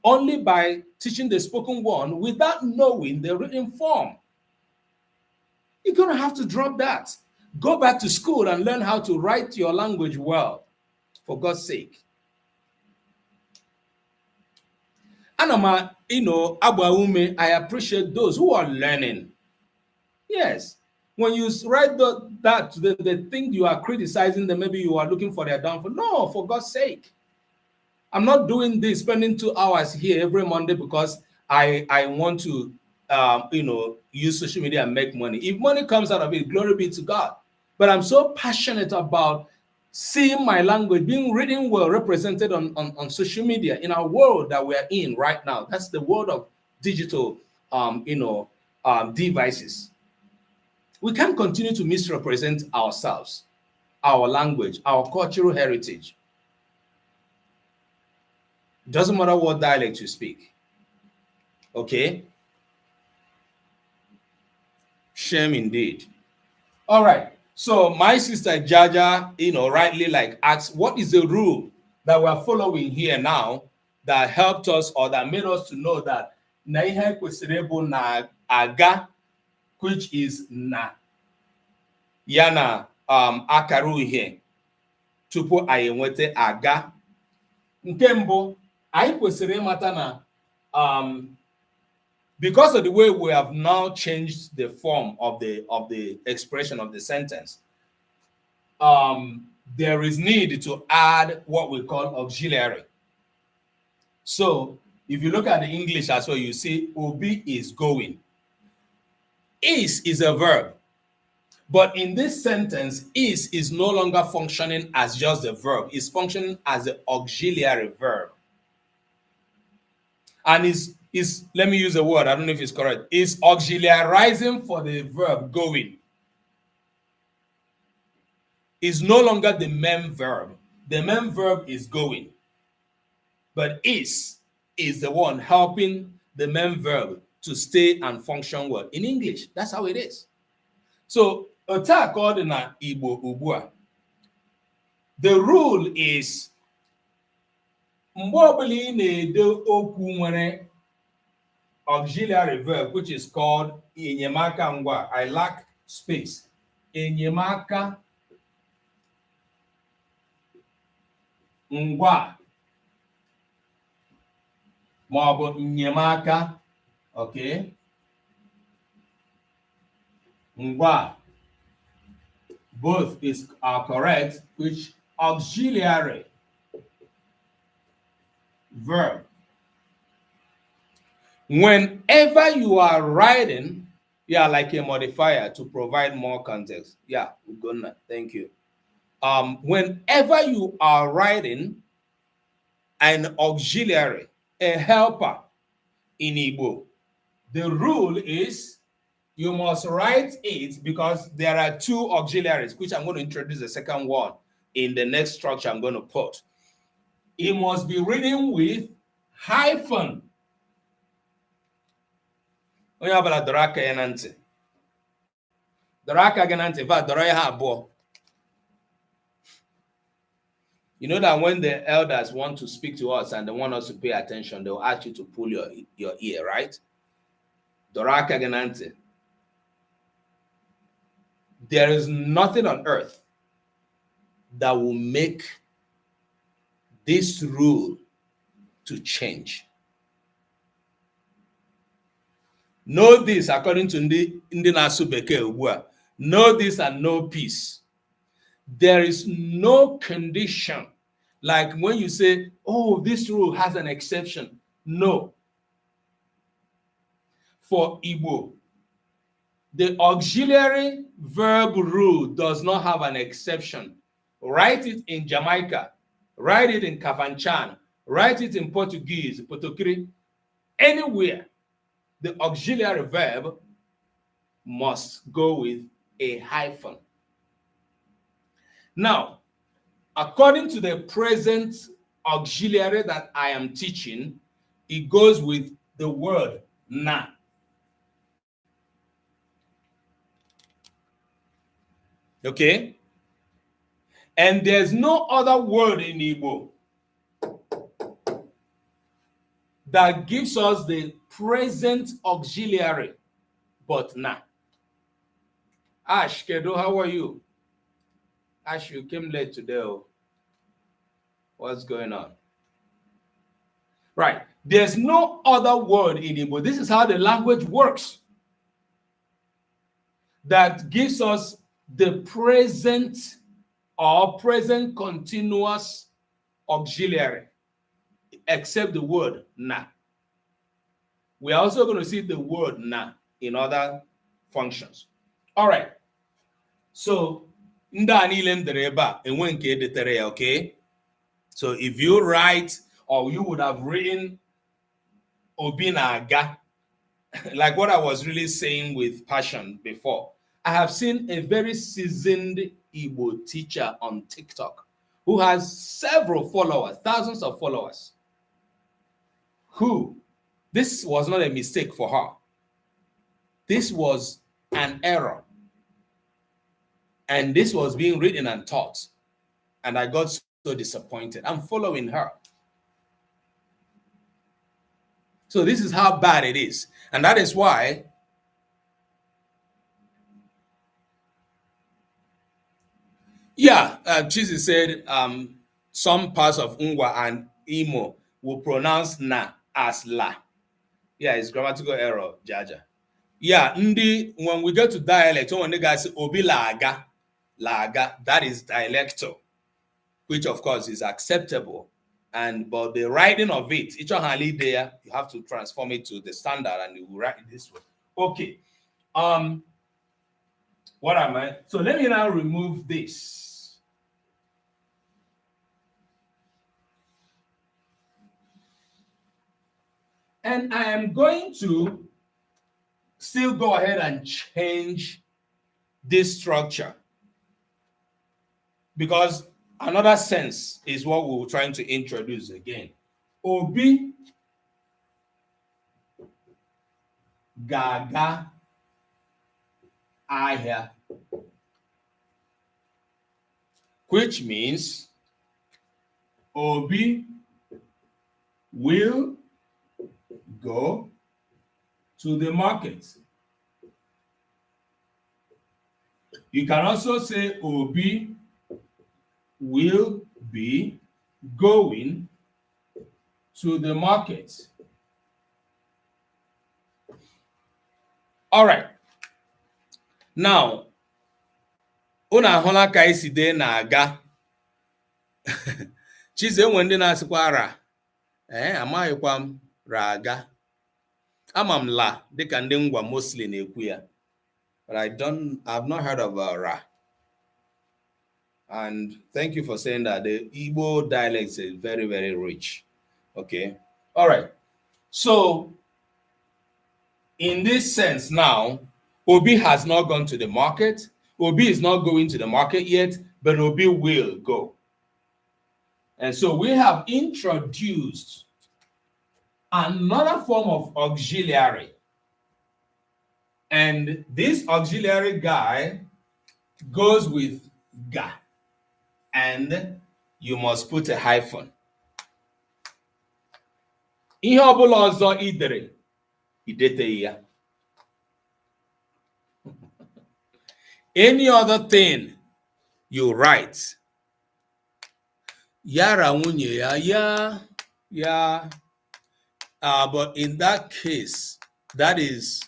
only by teaching the spoken one without knowing the written form. You're going to have to drop that. Go back to school and learn how to write your language well, for God's sake. Anama, I appreciate those who are learning. Yes. When you write that, they think you are criticizing them. Maybe you are looking for their downfall. No, for God's sake. I'm not doing this, spending 2 hours here every Monday because I want to, use social media and make money. If money comes out of it, glory be to God. But I'm so passionate about seeing my language being written well, represented on social media in our world that we're in right now. That's the world of digital, devices. We can't continue to misrepresent ourselves. our language, our cultural heritage. Doesn't matter what dialect you speak. Okay? Shame indeed. All right. So my sister Jaja, rightly asked, what is the rule that we're following here now that helped us or that made us to know that na ihe kwesịrị ịbụ na aga, which is na yana akara uhie tupu anyị enweta aga. Nke mbụ, anyị kwesịrị ịmata na because of the way we have now changed the form of the expression of the sentence, there is need to add what we call auxiliary. So if you look at the English as well, you see Obi is going. Is a verb. But in this sentence, is no longer functioning as just a verb. It's functioning as an auxiliary verb. And is let me use a word, I don't know if it's correct, is auxiliarizing for the verb going. Is no longer the main verb. The main verb is going. But is the one helping the main verb to stay and function well. In English, that's how it is. So, attack ordinary Igbo Ubua. The rule is auxiliary verb, which is called enyemaka ngwa. I lack space. Enyemaka ngwa. Maọbụ enyemaka. Okay. Ngwa. Both are correct, which auxiliary verb. Whenever you are writing, like a modifier to provide more context. Ugonna, thank you. Whenever you are writing an auxiliary, a helper in Igbo, the rule is you must write it because there are two auxiliaries, which I'm going to introduce the second one in the next structure I'm going to put. It must be written with hyphen. You know that when the elders want to speak to us and they want us to pay attention, they'll ask you to pull your ear, right? There is nothing on earth that will make this rule to change. Know this, according to Ndi Nasu Bekee Ubua. Know this and know peace. There is no condition like when you say, oh, this rule has an exception. No. For Igbo, the auxiliary verb rule does not have an exception. Write it in Jamaica, write it in Kafanchan, write it in Portuguese, Potokiri, anywhere. The auxiliary verb must go with a hyphen. Now, according to the present auxiliary that I am teaching, it goes with the word na. Okay? And there's no other word in Igbo that gives us the present auxiliary but na. Ash, Kedo, how are you? Ash, you came late today. What's going on? Right. There's no other word in Igbo. This is how the language works. That gives us the present or present continuous auxiliary, except the word na. We are also going to see the word na in other functions. All right. So, okay? So if you write, or you would have written Obinaga, like what I was really saying with passion before, I have seen a very seasoned Igbo teacher on TikTok who has several followers, thousands of followers, who, this was not a mistake for her. This was an error. And this was being written and taught. And I got so disappointed. I'm following her. So this is how bad it is. And that is why Chizi said some parts of Ngwa and Imo will pronounce na as la. Yeah, it's grammatical error, Jaja. Yeah, when we get to dialect, when the guys say obi laga, that is dialectal, which of course is acceptable. But the writing of it, each one there, you have to transform it to the standard and you write it this way. Okay. What am I? So let me now remove this. And I am going to still go ahead and change this structure, because another sense is what we were trying to introduce again. Obi gaga ahịa, which means Obi will go to the market. You can also say Obi will be going to the market. All right. Now, una ahụla ka isi dee na-aga. Chize nwe ndị na-asịkwa ra. Amaghịkwa m ra aga. Ama m la dịka ndị Ngwa mostly na-ekwu ya. But I've not heard of ra. And thank you for saying that. The Igbo dialect is very, very rich. Okay. All right. So, in this sense now, Obi has not gone to the market. Obi is not going to the market yet, but Obi will go. And so we have introduced another form of auxiliary. And this auxiliary guy goes with ga. And you must put a hyphen. Ihe ọbụla ọzọ idere, idete ya. Any other thing you write, yara nwunye ya. But in that case, that is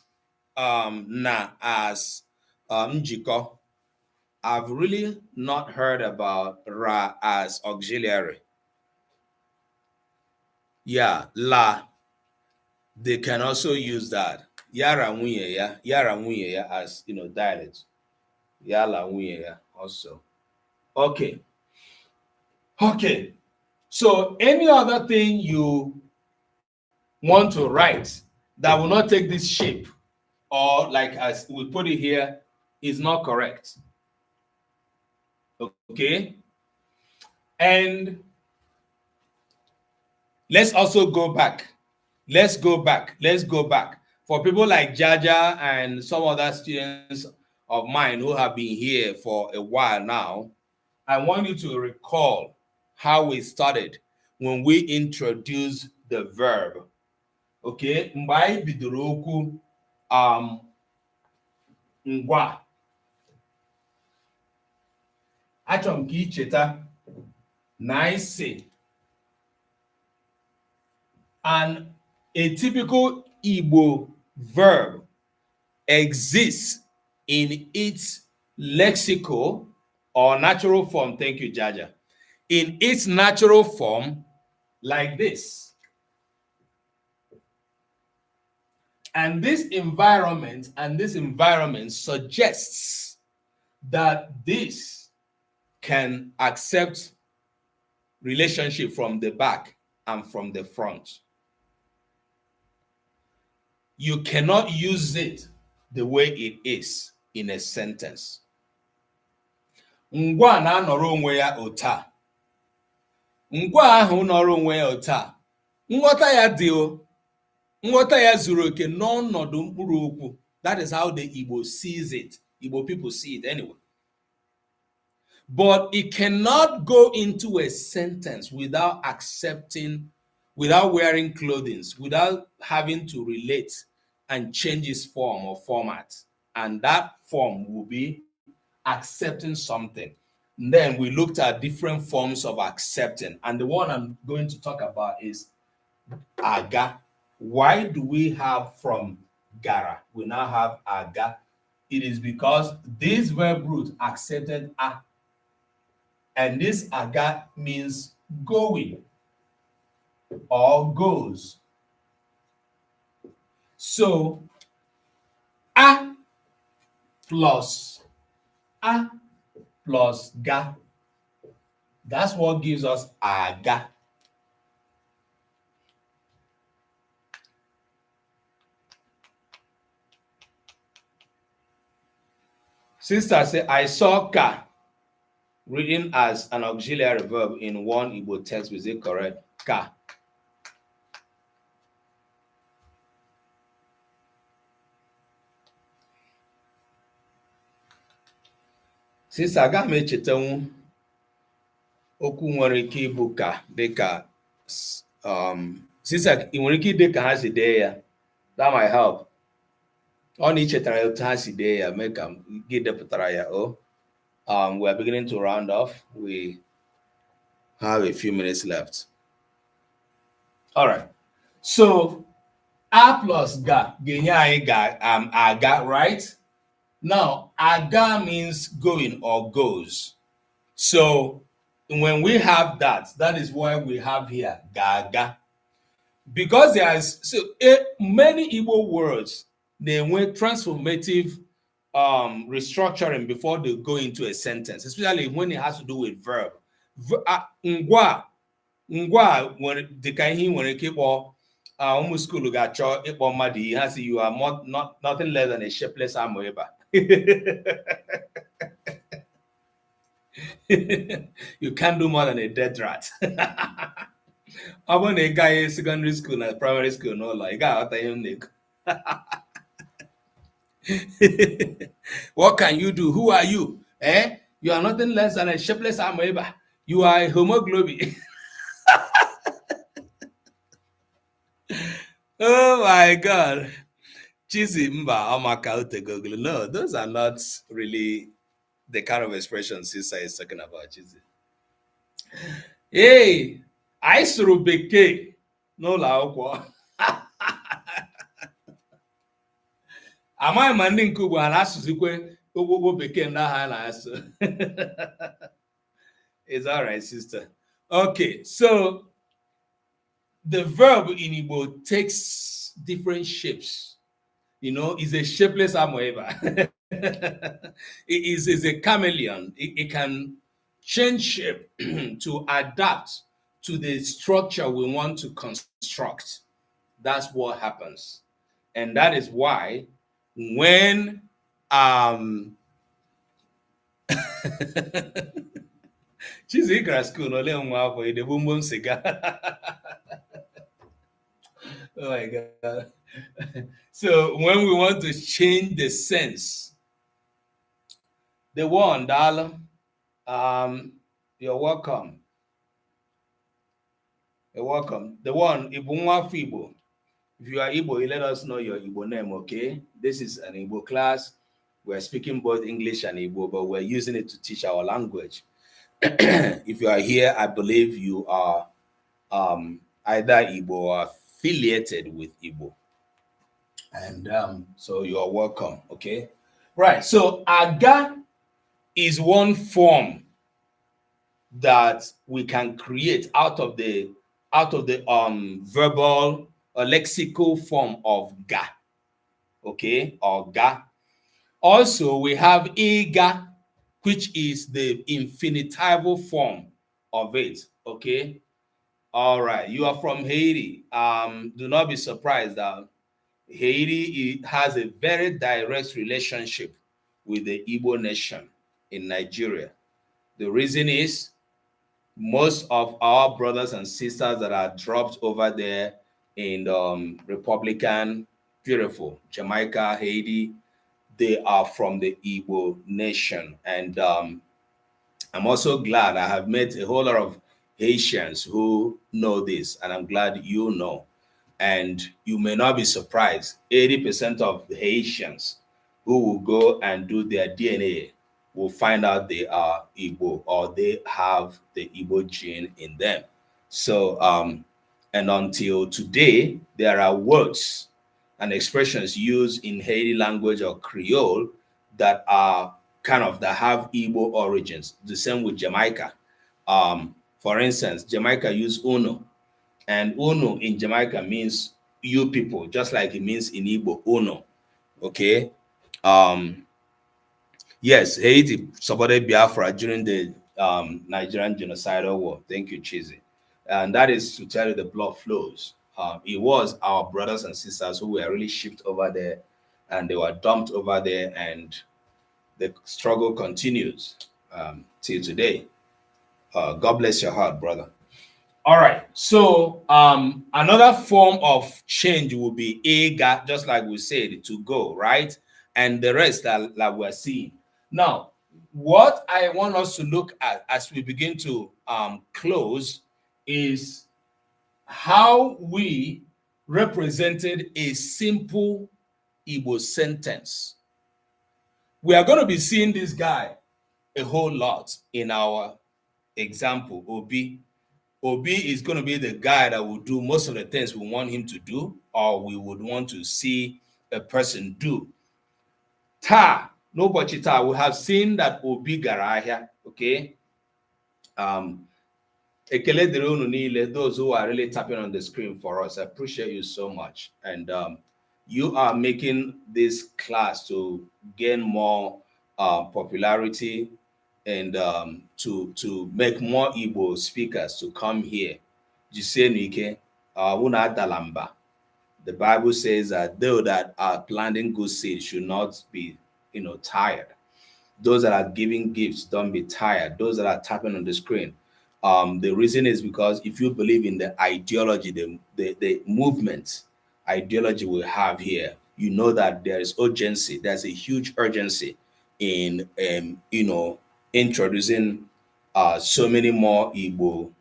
na as njiko. I've really not heard about ra as auxiliary. Yeah, la. They can also use that. Yara nwunye ya as dialect. Yala nwunye ya also. Okay. Okay. So any other thing you want to write that will not take this shape, or like as we put it here, is not correct. Okay. And let's also go back. Let's go back. For people like Jaja and some other students of mine who have been here for a while now, I want you to recall how we started when we introduced the verb. Okay, mgbe anyị bidoro okwu ngwa, achọrọ m ka ị cheta na anyị sị, and a typical Igbo verb exists in its lexical or natural form. Thank you, Jaja. In its natural form, like this. And this environment suggests that this can accept relationship from the back and from the front. You cannot use it the way it is. in a sentence. Ngwa na-anọrọ onwe ya ota. Ngwa ahụ nọrọ onwe ya ota. Nghọta ya dị o. Nghọta ya zuru oke n'ọnọdụ mkpụrụ okwu. That is how the Igbo sees it. Igbo people see it anyway. But it cannot go into a sentence without accepting, without wearing clothing, without having to relate and change its form or format. And that form will be accepting something. And then we looked at different forms of accepting. And the one I'm going to talk about is aga. Why do we have from gara? We now have aga. It is because this verb root accepted a. And this aga means going or goes. So a plus ga. That's what gives us aga. Sister say, I saw ka written as an auxiliary verb in one Igbo text. Was it correct? Ka. Sister, aga m echetanwu okwu nwere ike ịbụ ka dịka sister, ị nwere ike ide ka ha si dee ya. That might help. Ọ na ichetara otu ha si dee ya mee ka gị depụtara ya. We are beginning to round off. We have a few minutes left. All right. So a plus ga ga-enye anyị aga, right? Now, aga means going or goes. So when we have that, that is why we have here gaga. Because there's many Igbo words, they were transformative restructuring before they go into a sentence, especially when it has to do with verb. Ngwa when the kind he when keep almost school got madi, he has you are nothing less than a shapeless amoeba. You can't do more than a dead rat. I want a guy in secondary school and primary school, no, like got him. What can you do? Who are you? You are nothing less than a shapeless amoeba. You are a hemoglobin. Oh my God. Cheesy mba amaka utegoglu. No, those are not really the kind of expressions Sister is talking about. Cheesy. Hey, I suru bekee n'ụlọ akwụkwọ. Amaghị ma ndị nke ugbo ha na-asụzikwe ogwogwo bekee ndị ahụ a na-asụ. It's all right, sister. Okay, so the verb in Igbo takes different shapes. You know, it's a shapeless amoeba. It is a chameleon. It can change shape to adapt to the structure we want to construct. That's what happens. And that is why when she's in school, no the boom boom cigar. Oh my God. So when we want to change the sense, the one, darling, you're welcome. You're welcome. The one, Ibunwa Fibo. If you are Igbo, you let us know your Igbo name, okay? This is an Igbo class. We're speaking both English and Igbo, but we're using it to teach our language. If you are here, I believe you are either Igbo or affiliated with Igbo. And so you're welcome, okay? Right, so aga is one form that we can create out of the verbal or lexical form of ga, okay, or ga. Also, we have iga, which is the infinitival form of it, okay? All right, you are from Haiti. Do not be surprised that Haiti has a very direct relationship with the Igbo nation in Nigeria. The reason is most of our brothers and sisters that are dropped over there in Republican, beautiful Jamaica, Haiti, they are from the Igbo nation. And I'm also glad I have met a whole lot of Haitians who know this, and I'm glad you know. And you may not be surprised, 80% of the Haitians who will go and do their DNA will find out they are Igbo, or they have the Igbo gene in them. So, and until today, there are words and expressions used in Haiti language or Creole that are that have Igbo origins. The same with Jamaica. For instance, Jamaica use uno, and uno in Jamaica means you people, just like it means in Igbo uno. Okay. Yes, Haiti supported Biafra during the Nigerian genocidal war. Thank you, Chizzy. And that is to tell you the blood flows. It was our brothers and sisters who were really shipped over there, and they were dumped over there, and the struggle continues till today. God bless your heart, brother. All right. So another form of change will be ega, just like we said, to go, right? And the rest that we're seeing. Now, what I want us to look at as we begin to close is how we represented a simple Igbo sentence. We are going to be seeing this guy a whole lot in our example, Obi. Obi is going to be the guy that will do most of the things we want him to do, or we would want to see a person do. Ta, no ta. We have seen that Obi gara ahịa, okay? Ekele dịrị unu niile, those who are really tapping on the screen for us. I appreciate you so much. And you are making this class to gain more popularity, and to make more Igbo speakers to come here. The Bible says that those that are planting good seed should not be, tired. Those that are giving gifts, don't be tired. Those that are tapping on the screen. The reason is because if you believe in the ideology, the movement ideology we have here, you know that there is urgency. There's a huge urgency in, introducing so many more Igbo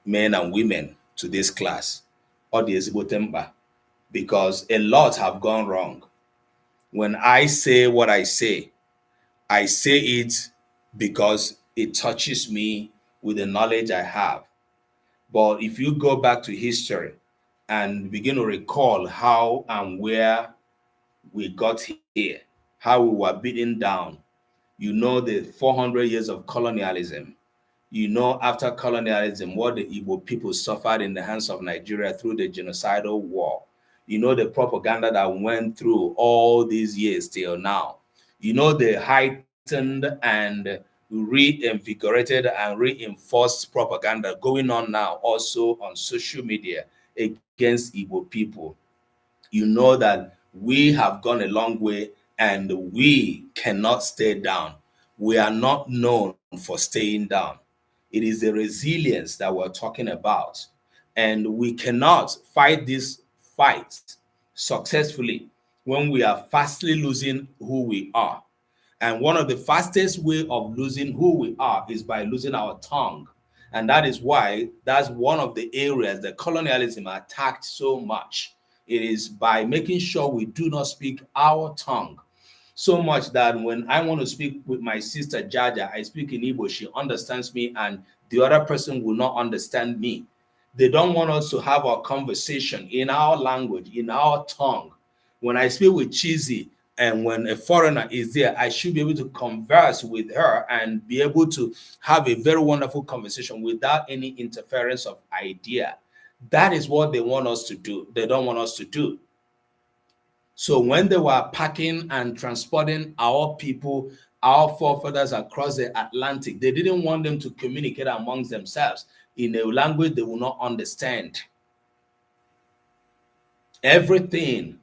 men and women to this class, or the Igbo temper, because a lot have gone wrong. When I say what I say it because it touches me with the knowledge I have. But if you go back to history and begin to recall how and where we got here, how we were beaten down, the 400 years of colonialism, after colonialism, what the Igbo people suffered in the hands of Nigeria through the genocidal war, the propaganda that went through all these years till now, the heightened and reinvigorated and reinforced propaganda going on now also on social media against Igbo people. You know that we have gone a long way and we cannot stay down. We are not known for staying down. It is the resilience that we're talking about. And we cannot fight this fight successfully when we are fastly losing who we are. And one of the fastest way of losing who we are is by losing our tongue. And that is why that's one of the areas that colonialism attacked so much. It is by making sure we do not speak our tongue. So much that when I want to speak with my sister Jaja, I speak in Igbo, she understands me, and the other person will not understand me. They don't want us to have our conversation in our language, in our tongue. When I speak with Chizzy, and when a foreigner is there, I should be able to converse with her and be able to have a very wonderful conversation without any interference of idea. That is what they want us to do. They don't want us to do. So when they were packing and transporting our people, our forefathers across the Atlantic, they didn't want them to communicate amongst themselves in a language they will not understand. Everything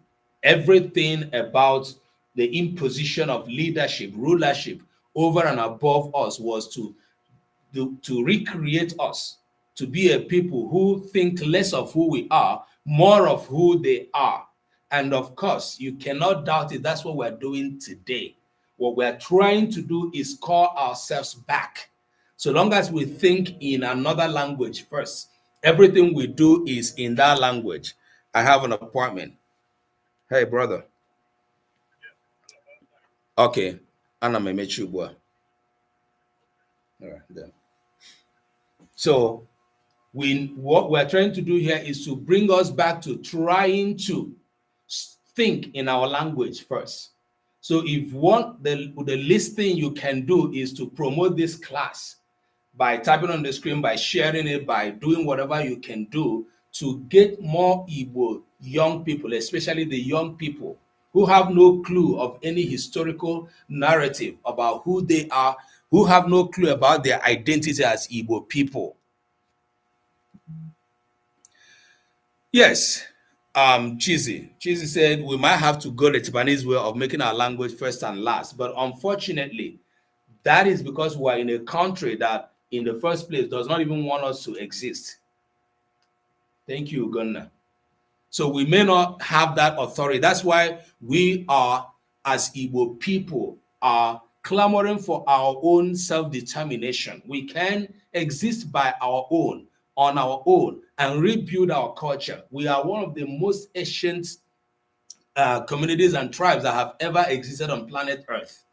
about the imposition of leadership, rulership over and above us was to recreate us, to be a people who think less of who we are, more of who they are. And of course, you cannot doubt it. That's what we're doing today. What we're trying to do is call ourselves back. So long as we think in another language first, everything we do is in that language. I have an appointment. Hey, brother. Okay. Anna me meet you, boy. All right, then. So what we're trying to do here is to bring us back to trying to think in our language first. So if the least thing you can do is to promote this class by typing on the screen, by sharing it, by doing whatever you can do to get more Igbo young people, especially the young people who have no clue of any historical narrative about who they are, who have no clue about their identity as Igbo people. Yes, Cheesy said we might have to go the Japanese way of making our language first and last, but unfortunately, that is because we're in a country that in the first place does not even want us to exist. Thank you, Gunnar. So we may not have that authority. That's why we are, as Igbo people, are clamoring for our own self-determination. We can exist by our own, on our own, and rebuild our culture. We are one of the most ancient communities and tribes that have ever existed on planet Earth.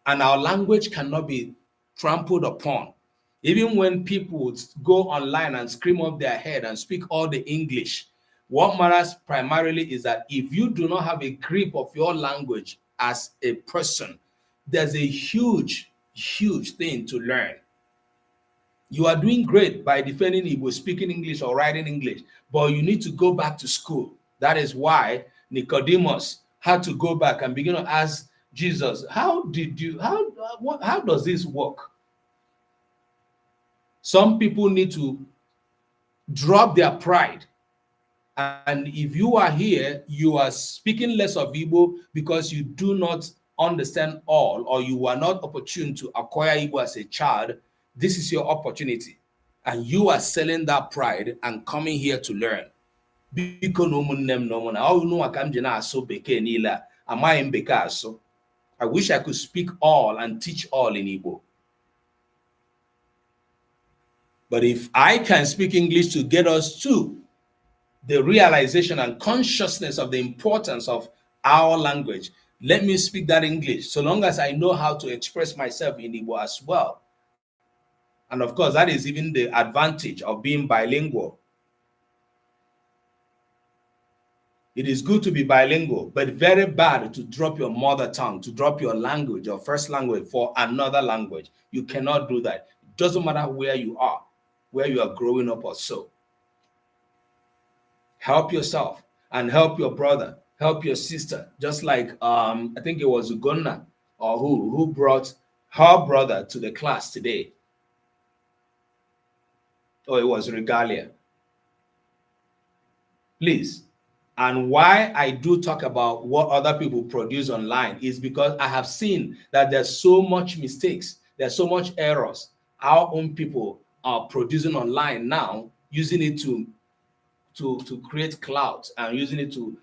And our language cannot be trampled upon. Even when people go online and scream off their head and speak all the English, what matters primarily is that if you do not have a grip of your language as a person, there's a huge, huge thing to learn. You are doing great by defending Igbo, speaking English or writing English, but you need to go back to school. That is why Nicodemus had to go back and begin to ask Jesus, how does this work? Some people need to drop their pride. And if you are here, you are speaking less of Igbo because you do not understand all, or you are not opportune to acquire Igbo as a child. This is your opportunity. And you are selling that pride and coming here to learn. I wish I could speak all and teach all in Igbo. But if I can speak English to get us to the realization and consciousness of the importance of our language, let me speak that English, so long as I know how to express myself in Igbo as well. And of course, that is even the advantage of being bilingual. It is good to be bilingual, but very bad to drop your mother tongue, to drop your language, your first language for another language. You cannot do that. It doesn't matter where you are growing up or so. Help yourself and help your brother, help your sister. Just like I think it was Ugonna or who brought her brother to the class today. Or it was Regalia. Please. And why I do talk about what other people produce online is because I have seen that there's so much mistakes, there's so much errors. Our own people are producing online now, using it to create clout and using it to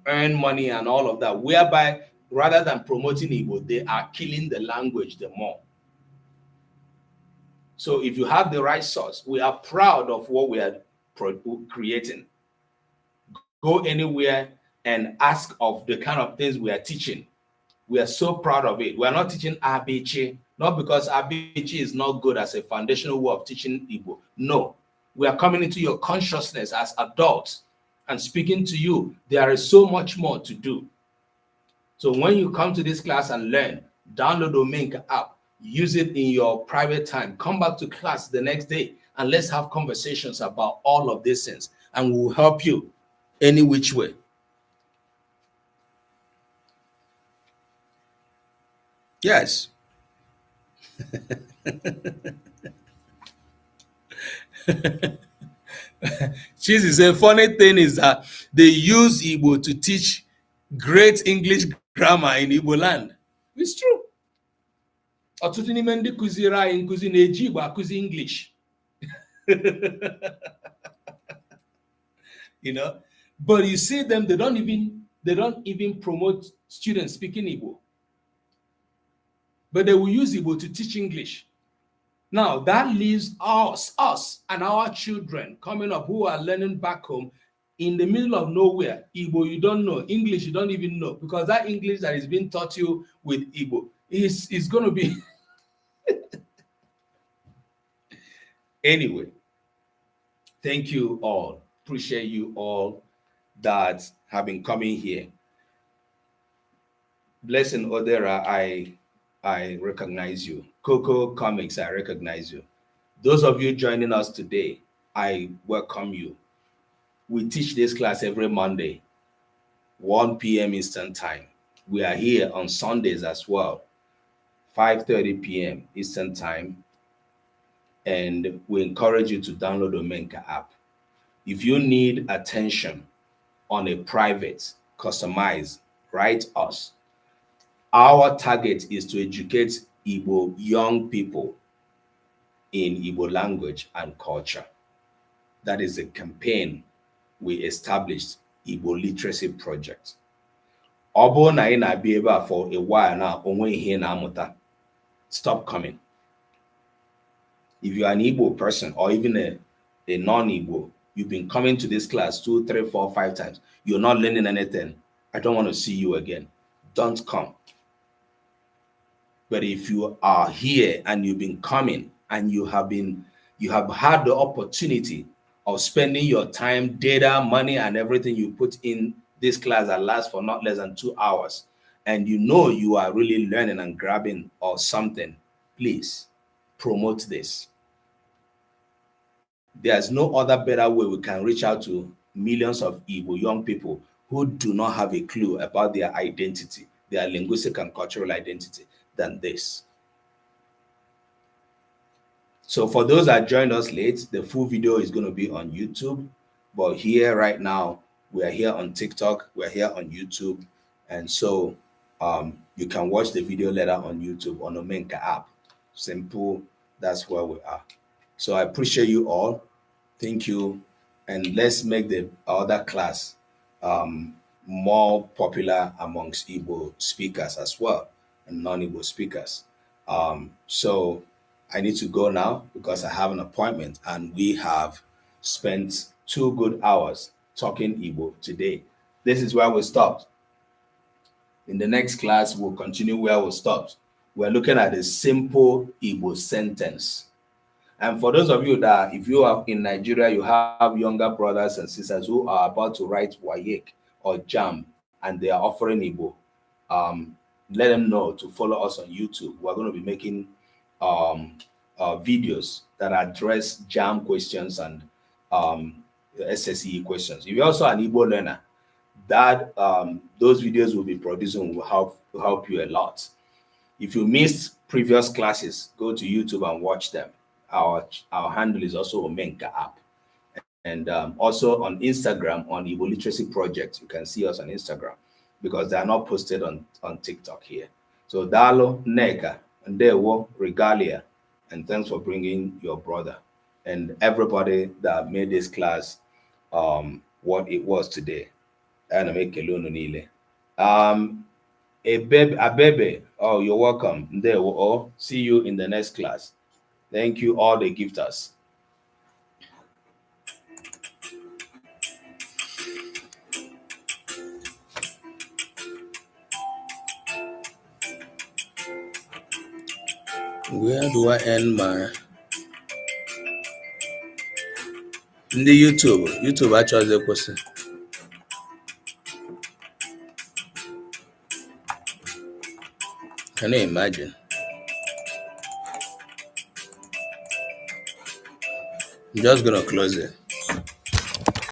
earn money and all of that, whereby rather than promoting Igbo, they are killing the language the more. So if you have the right source, we are proud of what we are creating. Go anywhere and ask of the kind of things we are teaching. We are so proud of it. We are not teaching Abichi, not because Abichi is not good as a foundational way of teaching Igbo. No, we are coming into your consciousness as adults and speaking to you. There is so much more to do. So when you come to this class and learn, download the Mink app, use it in your private time, come back to class the next day, and let's have conversations about all of these things, and we'll help you any which way. Yes. Cheese is a funny thing is that they use Igbo to teach great English grammar in Igbo land. It's true. Ọtụtụ n'ime ndị kụziri anyị nkụzi na-eji Igbo akụzi English. You know, but you see them, they don't even promote students speaking Igbo. But they will use Igbo to teach English. Now that leaves us and our children coming up who are learning back home in the middle of nowhere. Igbo you don't know, English you don't even know, because that English that is being taught you with Igbo is going to be anyway. Thank you all. Appreciate you all that have been coming here. Blessing Odera, I recognize you. Coco Comics, I recognize you. Those of you joining us today, I welcome you. We teach this class every Monday, 1 p.m. Eastern Time. We are here on Sundays as well, 5:30 p.m. Eastern Time. And we encourage you to download the Omenka app. If you need attention on a private, customized, write us. Our target is to educate Igbo young people in Igbo language and culture. That is a campaign we established, Igbo Literacy Project. Obo na ina be able for a while now, onwe ihe na amuta. Stop coming. If you are an Igbo person or even a non-Igbo, you've been coming to this class 2, 3, 4, 5 times. You're not learning anything. I don't want to see you again. Don't come. But if you are here and you've been coming and you have had the opportunity of spending your time, data, money, and everything you put in this class that lasts for not less than 2 hours, and you know you are really learning and grabbing or something, please promote this. There's no other better way we can reach out to millions of Igbo young people who do not have a clue about their identity, their linguistic and cultural identity, than this. So for those that joined us late, the full video is going to be on YouTube. But here right now, we are here on TikTok, we're here on YouTube. And so you can watch the video later on YouTube on the Omenka app. Simple, that's where we are. So I appreciate you all. Thank you. And let's make the other class more popular amongst Igbo speakers as well and non-Igbo speakers. So I need to go now because I have an appointment, and we have spent 2 good hours talking Igbo today. This is where we stopped. In the next class, we'll continue where we stopped. We're looking at a simple Igbo sentence. And for those of you that, if you are in Nigeria, you have younger brothers and sisters who are about to write WAEC or JAM, and they are offering Igbo, let them know to follow us on YouTube. We're going to be making videos that address JAM questions and SSE questions. If you're also an Igbo learner, that those videos will be produced and will help you a lot. If you missed previous classes, go to YouTube and watch them. Our handle is also Omenka app. And also on Instagram, on Igbo Literacy Project, you can see us on Instagram because they are not posted on TikTok here. So Dalo, Neka, Ndewo, Regalia, and thanks for bringing your brother and everybody that made this class what it was today. Abebe, oh, you're welcome. Ndewo, oh, see you in the next class. Thank you, all the gifters. Where do I end my in the YouTube actually the question. Can you imagine? I'm just gonna close it.